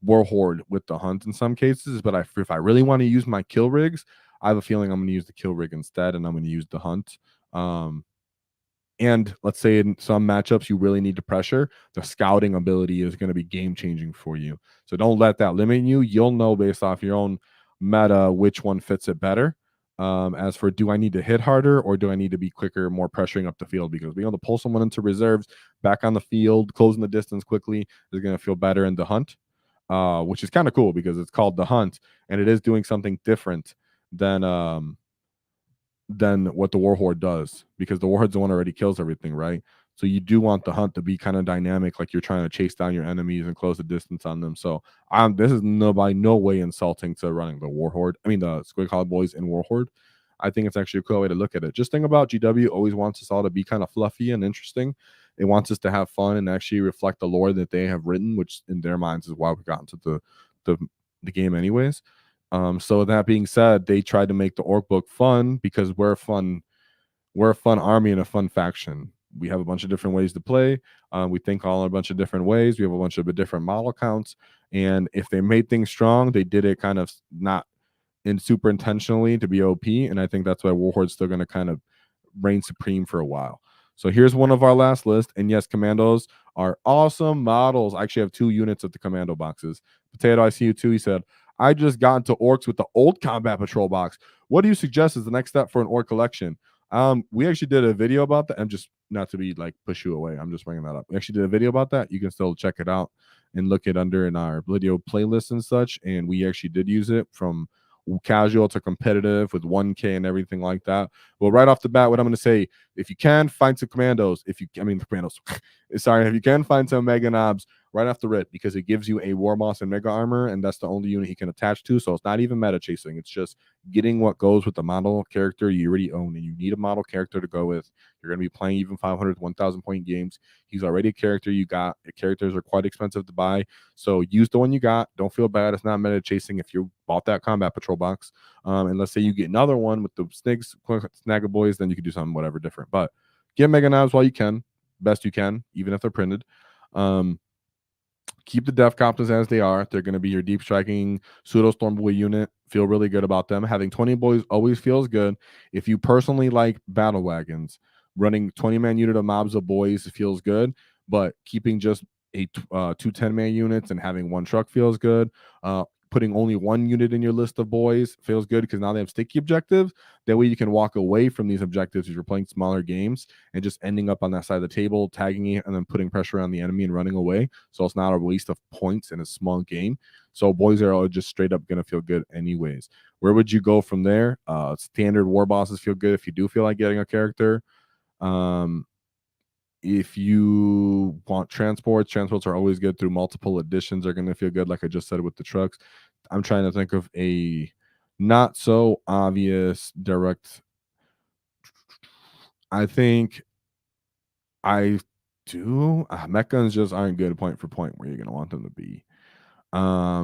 Warhorde with the Hunt in some cases, but if I really want to use my kill rigs, I have a feeling I'm going to use the kill rig instead, and I'm going to use the Hunt. And let's say in some matchups you really need to pressure, the scouting ability is going to be game changing for you. So don't let that limit you. You'll know based off your own meta which one fits it better. As for do I need to hit harder or do I need to be quicker, more pressuring up the field? Because being able to pull someone into reserves, back on the field, closing the distance quickly is going to feel better in the Hunt. Which is kind of cool because it's called the Hunt and it is doing something different than what the Warhorde does, because the Warhore's the one already kills everything, right? So you do want the Hunt to be kind of dynamic, like you're trying to chase down your enemies and close the distance on them. So this is by no way insulting to running the Warhorde. I mean the Squighog boys in Warhorde. I think it's actually a cool way to look at it. Just think about GW always wants us all to be kind of fluffy and interesting. It wants us to have fun and actually reflect the lore that they have written, which in their minds is why we got into the game anyways. So that being said, they tried to make the Ork book fun because we're a fun army and a fun faction. We have a bunch of different ways to play. We think all in a bunch of different ways. We have a bunch of different model counts. And if they made things strong, they did it kind of not in super intentionally to be OP. And I think that's why Warhorde's still going to kind of reign supreme for a while. So here's one of our last list. And yes, commandos are awesome models. I actually have 2 units of the commando boxes. Potato, I see you too. He said, I just got into Orks with the old combat patrol box. What do you suggest is the next step for an Ork collection? We actually did a video about that. I'm just not to be like push you away. I'm just bringing that up. We actually did a video about that. You can still check it out and look it under in our video playlist and such. And we actually did use it from casual to competitive with 1K and everything like that. Well, right off the bat, what I'm going to say, if you can find some commandos, if you can find some Meganobz right off the rip, because it gives you a War Boss and Mega Armor, and that's the only unit he can attach to. So it's not even meta chasing. It's just getting what goes with the model character you already own, and you need a model character to go with. You're going to be playing even 500, 1,000 point games. He's already a character you got. The characters are quite expensive to buy. So use the one you got. Don't feel bad. It's not meta chasing if you bought that combat patrol box. And let's say you get another one with the Snagga boys, then you can do something whatever different. But get Meganobz while you can, best you can, even if they're printed. Keep the Def Copters as they are. They're going to be your deep striking pseudo storm boy unit. Feel really good about them. Having 20 boys always feels good. If you personally like battle wagons, running 20-man unit of mobs of boys feels good, but keeping just a 2 10-man units and having 1 truck feels good. Putting only 1 unit in your list of boys feels good because now they have sticky objectives. That way you can walk away from these objectives if you're playing smaller games and just ending up on that side of the table, tagging it, and then putting pressure on the enemy and running away. So it's not a waste of points in a small game. So boys are all just straight up going to feel good anyways. Where would you go from there? Standard war bosses feel good if you do feel like getting a character. If you want transports are always good through multiple editions. Are going to feel good, like I just said with the trucks. I'm trying to think of a not so obvious direct. I think I do. Mech guns just aren't good point for point where you're going to want them to be. I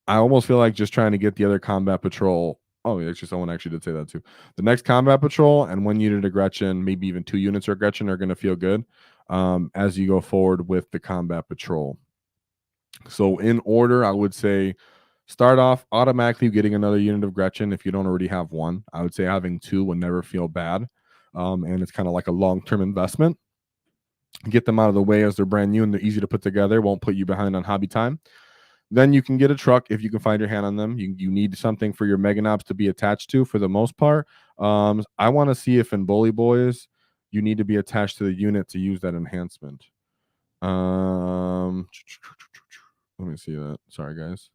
almost feel like just trying to get the other combat patrol. Oh, actually, someone actually did say that too. The next combat patrol and 1 unit of Gretchen, maybe even 2 units of Gretchen are going to feel good as you go forward with the combat patrol. So in order, I would say start off automatically getting another unit of Gretchen if you don't already have 1. I would say having 2 would never feel bad. and it's kind of like a long-term investment. Get them out of the way as they're brand new and they're easy to put together, won't put you behind on hobby time. Then you can get a truck if you can find your hand on them. You need something for your Meganobz to be attached to for the most part. I want to see if in Bully Boys you need to be attached to the unit to use that enhancement. Let me see that. Sorry, guys.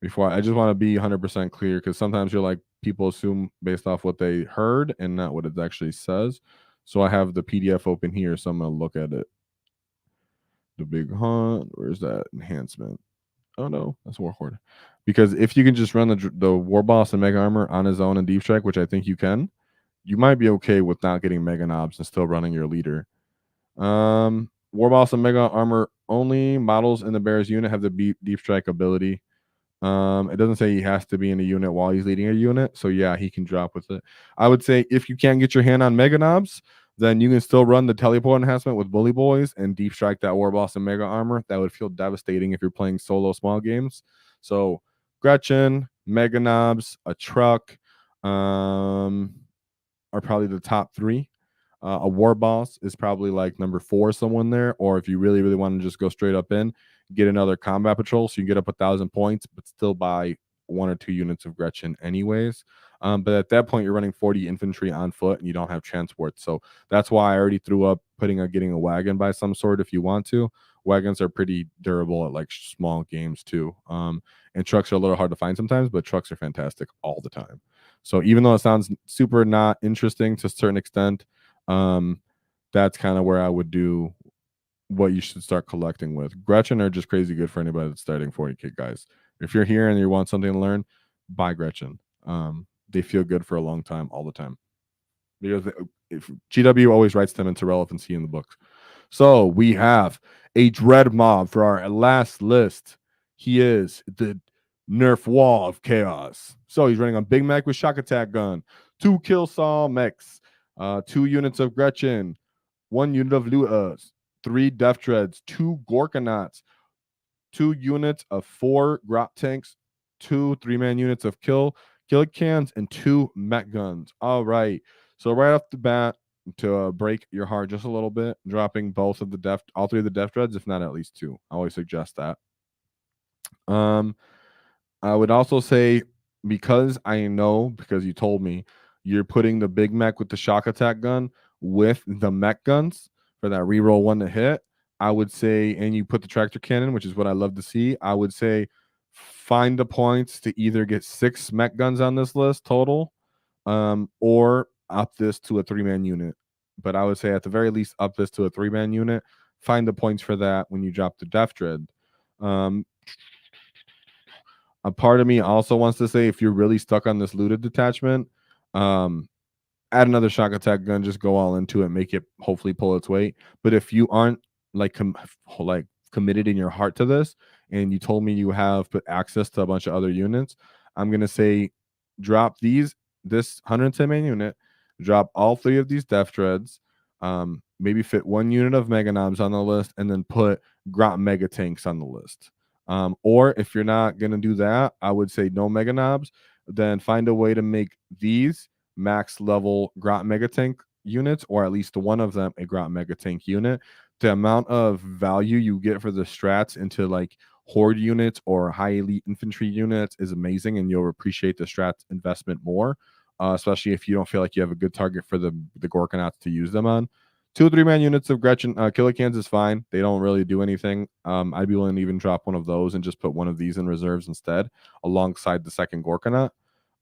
Before I just want to be 100% clear, because sometimes you're like, people assume based off what they heard and not what it actually says. So I have the PDF open here, so I'm going to look at it. The Big Hunt, where's that enhancement? Oh no, that's Warhorde. Because if you can just run the War Boss and Mega Armor on his own and Deep Strike, which I think you can, you might be okay with not getting Meganobz and still running your leader. War Boss and Mega Armor only models in the Bears unit have the Deep Strike ability. It doesn't say he has to be in a unit while he's leading a unit, so yeah, he can drop with it. I would say if you can't get your hand on Meganobz, then you can still run the teleport enhancement with Bully Boys and Deep Strike that War Boss and Mega Armor. That would feel devastating if you're playing solo small games. So Gretchen, Meganobz, a truck, are probably the top three. A War Boss is probably like number 4, someone there. Or if you really, really want to just go straight up in, get another combat patrol so you get up 1,000 points, but still buy 1 or 2 units of Gretchen anyways. But at that point, you're running 40 infantry on foot and you don't have transport. So that's why I already threw up getting a wagon by some sort if you want to. Wagons are pretty durable at like small games too. And trucks are a little hard to find sometimes, but trucks are fantastic all the time. So even though it sounds super not interesting to a certain extent, that's kind of where I would do what you should start collecting with. Gretchen are just crazy good for anybody that's starting 40k, guys. If you're here and you want something to learn, buy Gretchen. They feel good for a long time, all the time. Because if GW always writes them into relevancy in the books. So we have a dread mob for our last list. He is the Nerf Wall of Chaos. So he's running a Big Mac with shock attack gun, 2 kill saw mechs, 2 units of Gretchen, 1 unit of Luas, 3 Death Treads, 2 Gorkanauts, 2 units of 4 Grot tanks, 2 3-man units of kill cans, and 2 mech guns. All right. So right off the bat, to break your heart just a little bit, dropping all 3 of the Death Treads, if not at least 2. I always suggest that. I would also say, because you told me you're putting the Big Mech with the shock attack gun with the mech guns for that reroll 1 to hit, I would say, and you put the tractor cannon, which is what I love to see, I would say find the points to either get 6 mech guns on this list total, or up this to a 3-man unit. But I would say at the very least up this to a 3-man unit. Find the points for that when you drop the Death Dread. A part of me also wants to say, if you're really stuck on this looted detachment, add another shock attack gun, just go all into it, make it hopefully pull its weight. But if you aren't like committed in your heart to this, and you told me you have put access to a bunch of other units, I'm gonna say drop this 110-man unit, drop all 3 of these Death Dreads, maybe fit 1 unit of Meganobz on the list, and then put Grot Mega Tanks on the list. Or if you're not gonna do that, I would say no Meganobz, then find a way to make these max level Grot Mega Tank units, or at least one of them a Grot Mega Tank unit. The amount of value you get for the strats into like horde units or high elite infantry units is amazing, and you'll appreciate the strats investment more, especially if you don't feel like you have a good target for the Gorkanauts to use them on. 2 3-man units of Gretchen killer cans is fine. They don't really do anything. I'd be willing to even drop one of those and just put one of these in reserves instead, alongside the second Gorkanaut,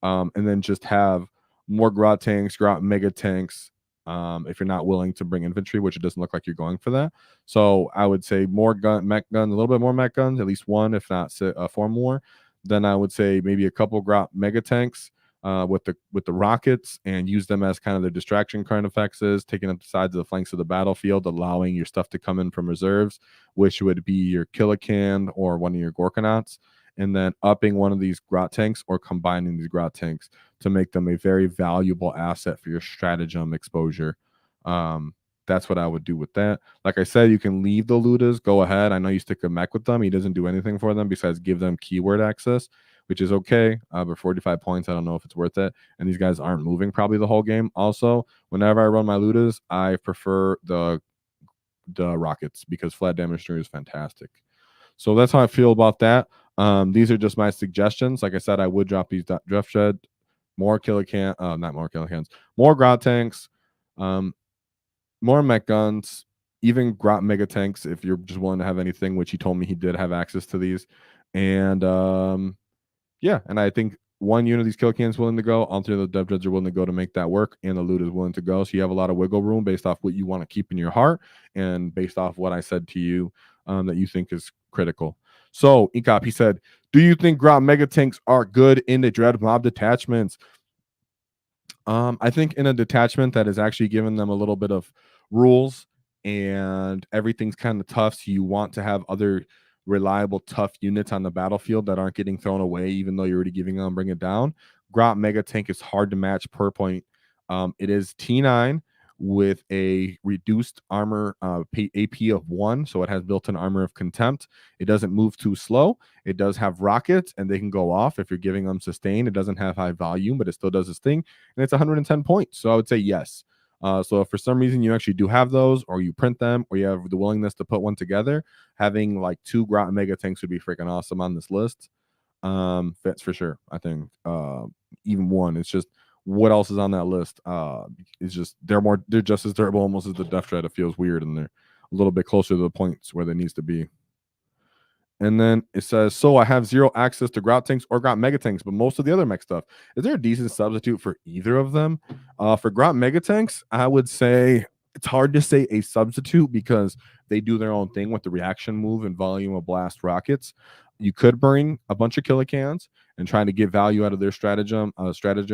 and then just have more Grot tanks, Grot mega tanks, if you're not willing to bring infantry, which it doesn't look like you're going for that. So I would say more mech guns, a little bit more mech guns, at least 1, if not 4 more. Then I would say maybe a couple Grot mega tanks with the rockets, and use them as kind of the distraction current effects, taking up the sides of the flanks of the battlefield, allowing your stuff to come in from reserves, which would be your Killacan or one of your Gorkanauts, and then upping one of these Grot tanks or combining these Grot tanks to make them a very valuable asset for your stratagem exposure. that's what I would do with that. Like I said, you can leave the Ludas. Go ahead. I know you stick a mech with them. He doesn't do anything for them besides give them keyword access, which is okay. But 45 points, I don't know if it's worth it. And these guys aren't moving probably the whole game. Also, whenever I run my Ludas, I prefer the rockets because flat damage is fantastic. So that's how I feel about that. These are just my suggestions. Like I said, I would drop these draft shed, more not more killer cans, more grot tanks, more mech guns, even grot mega tanks if you're just willing to have anything, which he told me he did have access to these. And yeah, and I think one unit of these kill cans willing to go, all three of the dev dreads are willing to go to make that work, and the loot is willing to go. So you have a lot of wiggle room based off what you want to keep in your heart and based off what I said to you that you think is critical. So Ecop, he said, do you think grot mega tanks are good in the dread mob detachments? I think in a detachment that is actually giving them a little bit of rules and everything's kind of tough, so you want to have other reliable, tough units on the battlefield that aren't getting thrown away, even though you're already giving them bring it down. Grot Mega Tank is hard to match per point. It is T9 with a reduced armor AP of 1, so it has built-in armor of contempt. It doesn't move too slow. It does have rockets, and they can go off if you're giving them sustain. It doesn't have high volume, but it still does its thing, and it's 110 points. So I would say yes. So if for some reason you actually do have those, or you print them, or you have the willingness to put one together, having like 2 Grot Mega Tanks would be freaking awesome on this list. Fits for sure. I think even one. It's just what else is on that list. It's just they're just as durable almost as the Death Dread. It feels weird, and they're a little bit closer to the points where they needs to be. And then it says, so I have 0 access to Grot tanks or Grot mega tanks, but most of the other mech stuff. Is there a decent substitute for either of them? For Grot mega tanks, I would say it's hard to say a substitute because they do their own thing with the reaction move and volume of blast rockets. You could bring a bunch of killicans and trying to get value out of their stratagem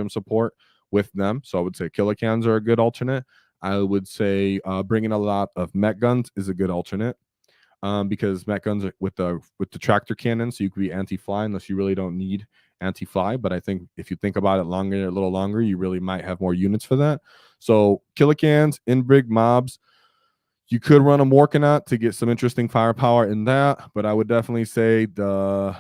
support with them. So I would say killicans are a good alternate. I would say bringing a lot of mech guns is a good alternate. Because mech guns are with the tractor cannon, so you could be anti-fly unless you really don't need anti-fly. But I think if you think about it a little longer, you really might have more units for that. So killicans, inbrig mobs. You could run a Gorkanaut to get some interesting firepower in that, but I would definitely say the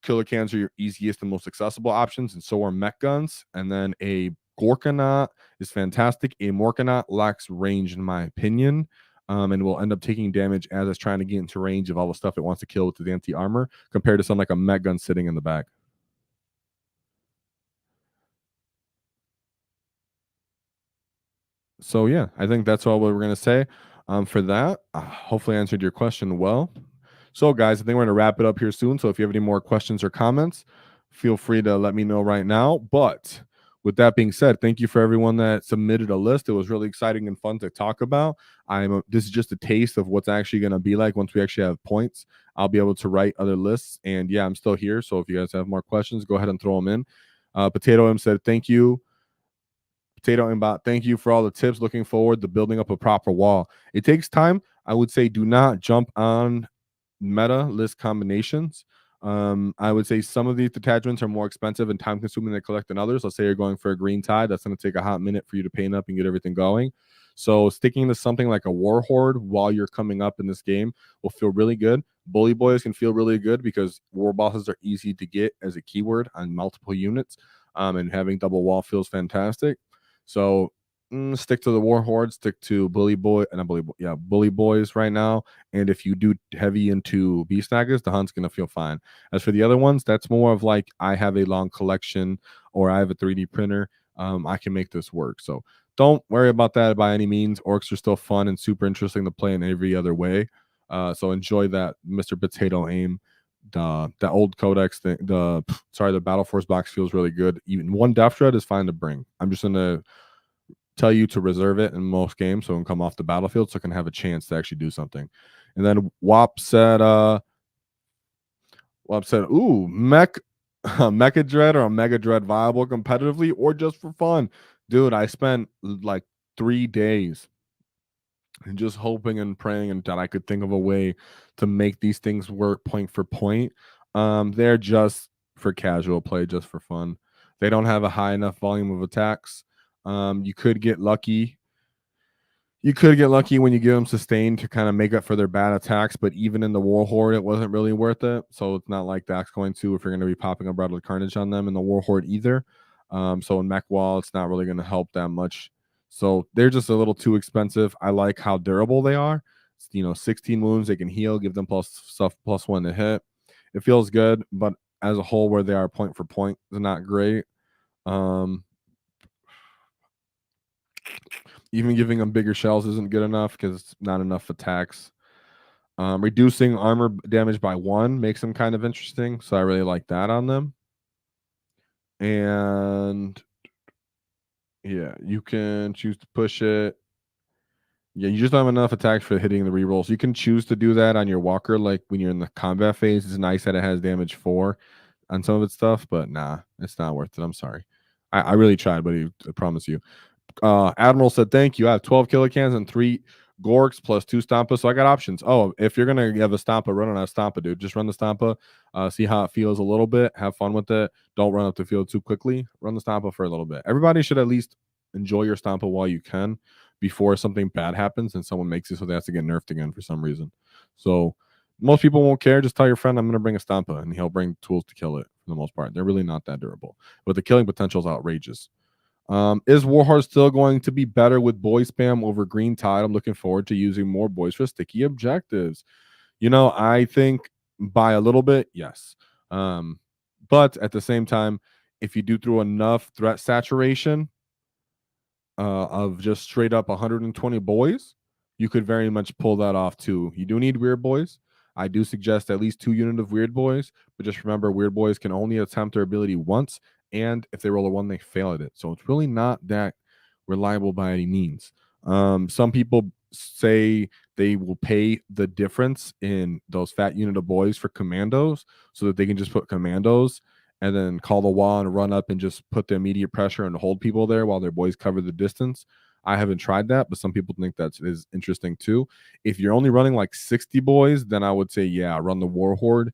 killicans are your easiest and most accessible options, and so are mech guns. And then a Gorkanaut is fantastic. A Gorkanaut lacks range, in my opinion, and will end up taking damage as it's trying to get into range of all the stuff it wants to kill with the anti-armor, compared to something like a mech gun sitting in the back. So yeah, I think that's all we're gonna say for that. Hopefully, I answered your question well. So, guys, I think we're going to wrap it up here soon. So, if you have any more questions or comments, feel free to let me know right now. But with that being said, thank you for everyone that submitted a list. It was really exciting and fun to talk about. This is just a taste of what's actually going to be like once we actually have points. I'll be able to write other lists. And yeah, I'm still here. So, if you guys have more questions, go ahead and throw them in. Potato M said, thank you. Potato Aimbot, thank you for all the tips. Looking forward to building up a proper wall. It takes time. I would say do not jump on meta list combinations. I would say some of these detachments are more expensive and time consuming to collect than others. Let's say you're going for a green tide. That's going to take a hot minute for you to paint up and get everything going. So sticking to something like a war horde while you're coming up in this game will feel really good. Bully boys can feel really good because war bosses are easy to get as a keyword on multiple units. And having double wall feels fantastic. So stick to the war horde, stick to bully boys right now. And if you do heavy into beast snaggers, the hunt's gonna feel fine. As for the other ones, that's more of like I have a long collection or I have a 3D printer. I can make this work. So don't worry about that by any means. Orks are still fun and super interesting to play in every other way. So enjoy that, Mr. Potato Aim. The old Codex thing, the Battle Force box feels really good. Even one Death Dread is fine to bring. I'm just gonna tell you to reserve it in most games so it can come off the battlefield so it can have a chance to actually do something. And then WAP said, ooh, Mecha Dread or a Mega Dread viable competitively or just for fun? Dude, I spent like 3 days and just hoping and praying and that I could think of a way to make these things work point for point. They're just for casual play, just for fun. They don't have a high enough volume of attacks. You could get lucky. You could get lucky when you give them sustain to kind of make up for their bad attacks, but even in the Warhorde, it wasn't really worth it. So it's not like that's going to, if you're going to be popping a Brattle Carnage on them in the Warhorde either. So in Mech Wall, it's not really going to help that much. So they're just a little too expensive. I like how durable they are. It's, 16 wounds, they can heal, give them +1 to hit. It feels good, but as a whole, where they are point for point, is not great. Even giving them bigger shells isn't good enough because it's not enough attacks. Reducing armor damage by 1 makes them kind of interesting, so I really like that on them. And yeah, you can choose to push it. Yeah, you just don't have enough attacks for hitting the rerolls. You can choose to do that on your walker, like when you're in the combat phase. It's nice that it has damage 4 on some of its stuff, but nah, it's not worth it. I'm sorry. I really tried, but I promise you. Admiral said, thank you. I have 12 kilocans and 3 Gorks plus 2 Stompa. So I got options. Oh, if you're going to have a Stompa, run on a Stompa, dude. Just run the Stompa. See how it feels a little bit. Have fun with it. Don't run up the field too quickly. Run the Stompa for a little bit. Everybody should at least enjoy your Stompa while you can before something bad happens and someone makes it so they have to get nerfed again for some reason. So most people won't care. Just tell your friend, I'm going to bring a Stompa, and he'll bring tools to kill it for the most part. They're really not that durable. But the killing potential is outrageous. Is Warhorde still going to be better with boy spam over Green Tide? I'm looking forward to using more boys for sticky objectives. I think by a little bit, yes. But at the same time, if you do through enough threat saturation of just straight up 120 boys, you could very much pull that off too. You do need weird boys. I do suggest at least 2 units of weird boys, but just remember weird boys can only attempt their ability once, and if they roll a 1, they fail at it. So it's really not that reliable by any means. Some people say they will pay the difference in those fat unit of boys for commandos so that they can just put commandos and then call the wall and run up and just put the immediate pressure and hold people there while their boys cover the distance. I haven't tried that, but some people think that is interesting too. If you're only running like 60 boys, then I would say, yeah, run the Warhorde.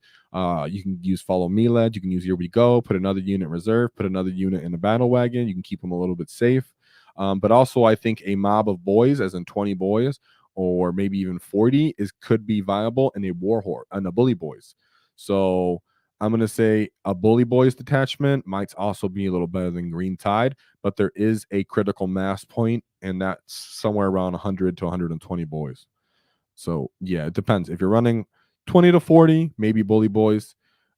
You can use Follow Me Led. You can use Here We Go. Put another unit in reserve. Put another unit in the battle wagon. You can keep them a little bit safe. But also, I think a mob of boys, as in 20 boys, or maybe even 40, could be viable in a Warhorde and a Bully Boys. So I'm going to say a Bully Boys detachment might also be a little better than Green Tide, but there is a critical mass point, and that's somewhere around 100 to 120 boys. So, yeah, it depends. If you're running 20 to 40, maybe Bully Boys.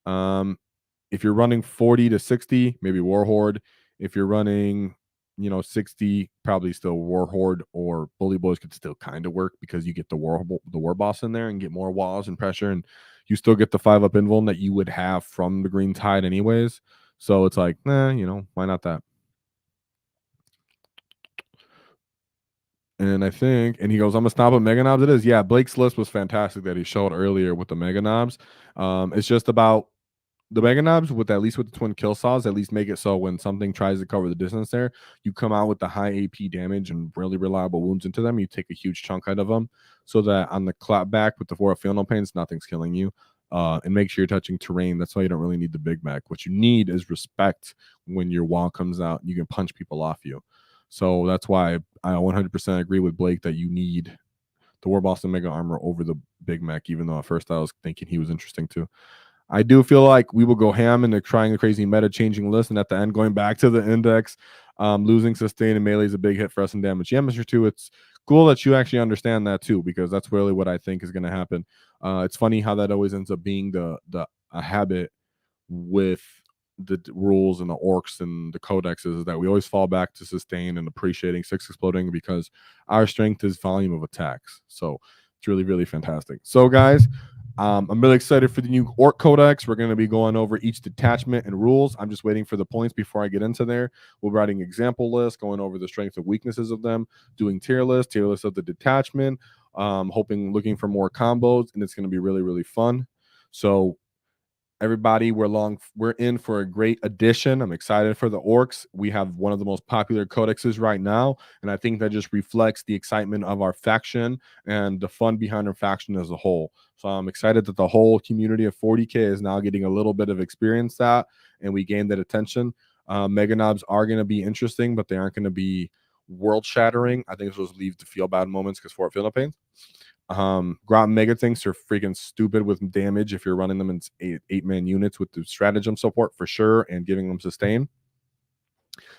If you're running 40 to 60, maybe Warhorde. If you're running 60, probably still Warhorde, or Bully Boys could still kind of work because you get the war boss in there and get more walls and pressure, and you still get the 5-up invuln that you would have from the Green Tide anyways. So it's like, why not that? And I think, and he goes, I'm gonna stop at Meganobz. It is, yeah. Blake's list was fantastic that he showed earlier with the Meganobz. It's just about the Meganobz with at least with the twin kill saws, at least make it so when something tries to cover the distance there, you come out with the high AP damage and really reliable wounds into them. You take a huge chunk out of them, so that on the clap back with the 4 feel no pains, nothing's killing you. And make sure you're touching terrain. That's why you don't really need the big Mac. What you need is respect when your wall comes out. You can punch people off you. So that's why I 100% agree with Blake that you need the War Boss and Mega Armor over the Big Mac, even though at first I was thinking he was interesting too. I do feel like we will go ham into trying a crazy meta changing list, and at the end going back to the index. Losing sustain and melee is a big hit for us in damage. Yeah, Mr. 2, it's cool that you actually understand that too, because that's really what I think is going to happen. It's funny how that always ends up being a habit with the rules and the orcs and the codexes, is that we always fall back to sustain and appreciating 6 exploding because our strength is volume of attacks. So it's really, really fantastic. So guys, I'm really excited for the new Orc Codex. We're going to be going over each detachment and rules. I'm just waiting for the points before I get into there. We're writing example lists, going over the strengths and weaknesses of them, doing tier list of the detachment, looking for more combos, and it's going to be really, really fun. So everybody, we're in for a great addition. I'm excited for the Orcs. We have one of the most popular codexes right now, and I think that just reflects the excitement of our faction and the fun behind our faction as a whole. So I'm excited that the whole community of 40K is now getting a little bit of experience that, and we gained that attention. Meganobz are going to be interesting, but they aren't going to be world shattering. I think this will leave the feel bad moments because for Philippines. Ground mega tanks are freaking stupid with damage if you're running them in eight-man units with the stratagem support for sure and giving them sustain.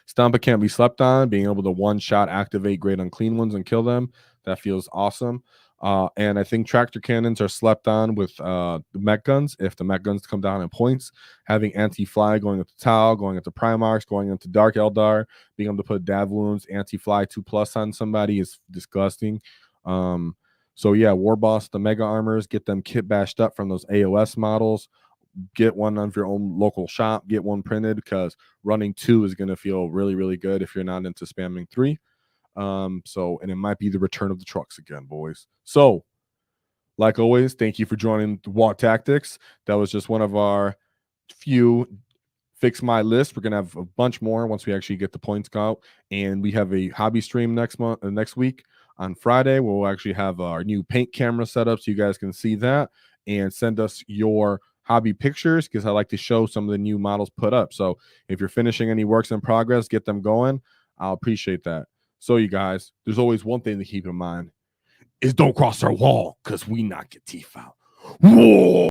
Stompa can't be slept on. Being able to one-shot activate great unclean ones and kill them, that feels awesome. And I think tractor cannons are slept on with the mech guns. If the mech guns come down in points, having anti-fly going into Tau, going into Primarchs, going into Dark Eldar, being able to put Dav wounds, anti-fly 2+ on somebody is disgusting. So yeah, War Boss, the mega armors, get them kit bashed up from those AOS models. Get one of your own local shop, get one printed, because running 2 is going to feel really, really good if you're not into spamming 3. So, and it might be the return of the trucks again, boys. So, like always, thank you for joining the WAAAGH Tactics. That was just one of our few fix my list. We're gonna have a bunch more once we actually get the points out, and we have a hobby stream next week on Friday. We'll actually have our new paint camera set up so you guys can see that and send us your hobby pictures, because I like to show some of the new models put up. So if you're finishing any works in progress, get them going. I'll appreciate that. So you guys, there's always one thing to keep in mind is don't cross our wall, because we knock your teeth out. Whoa!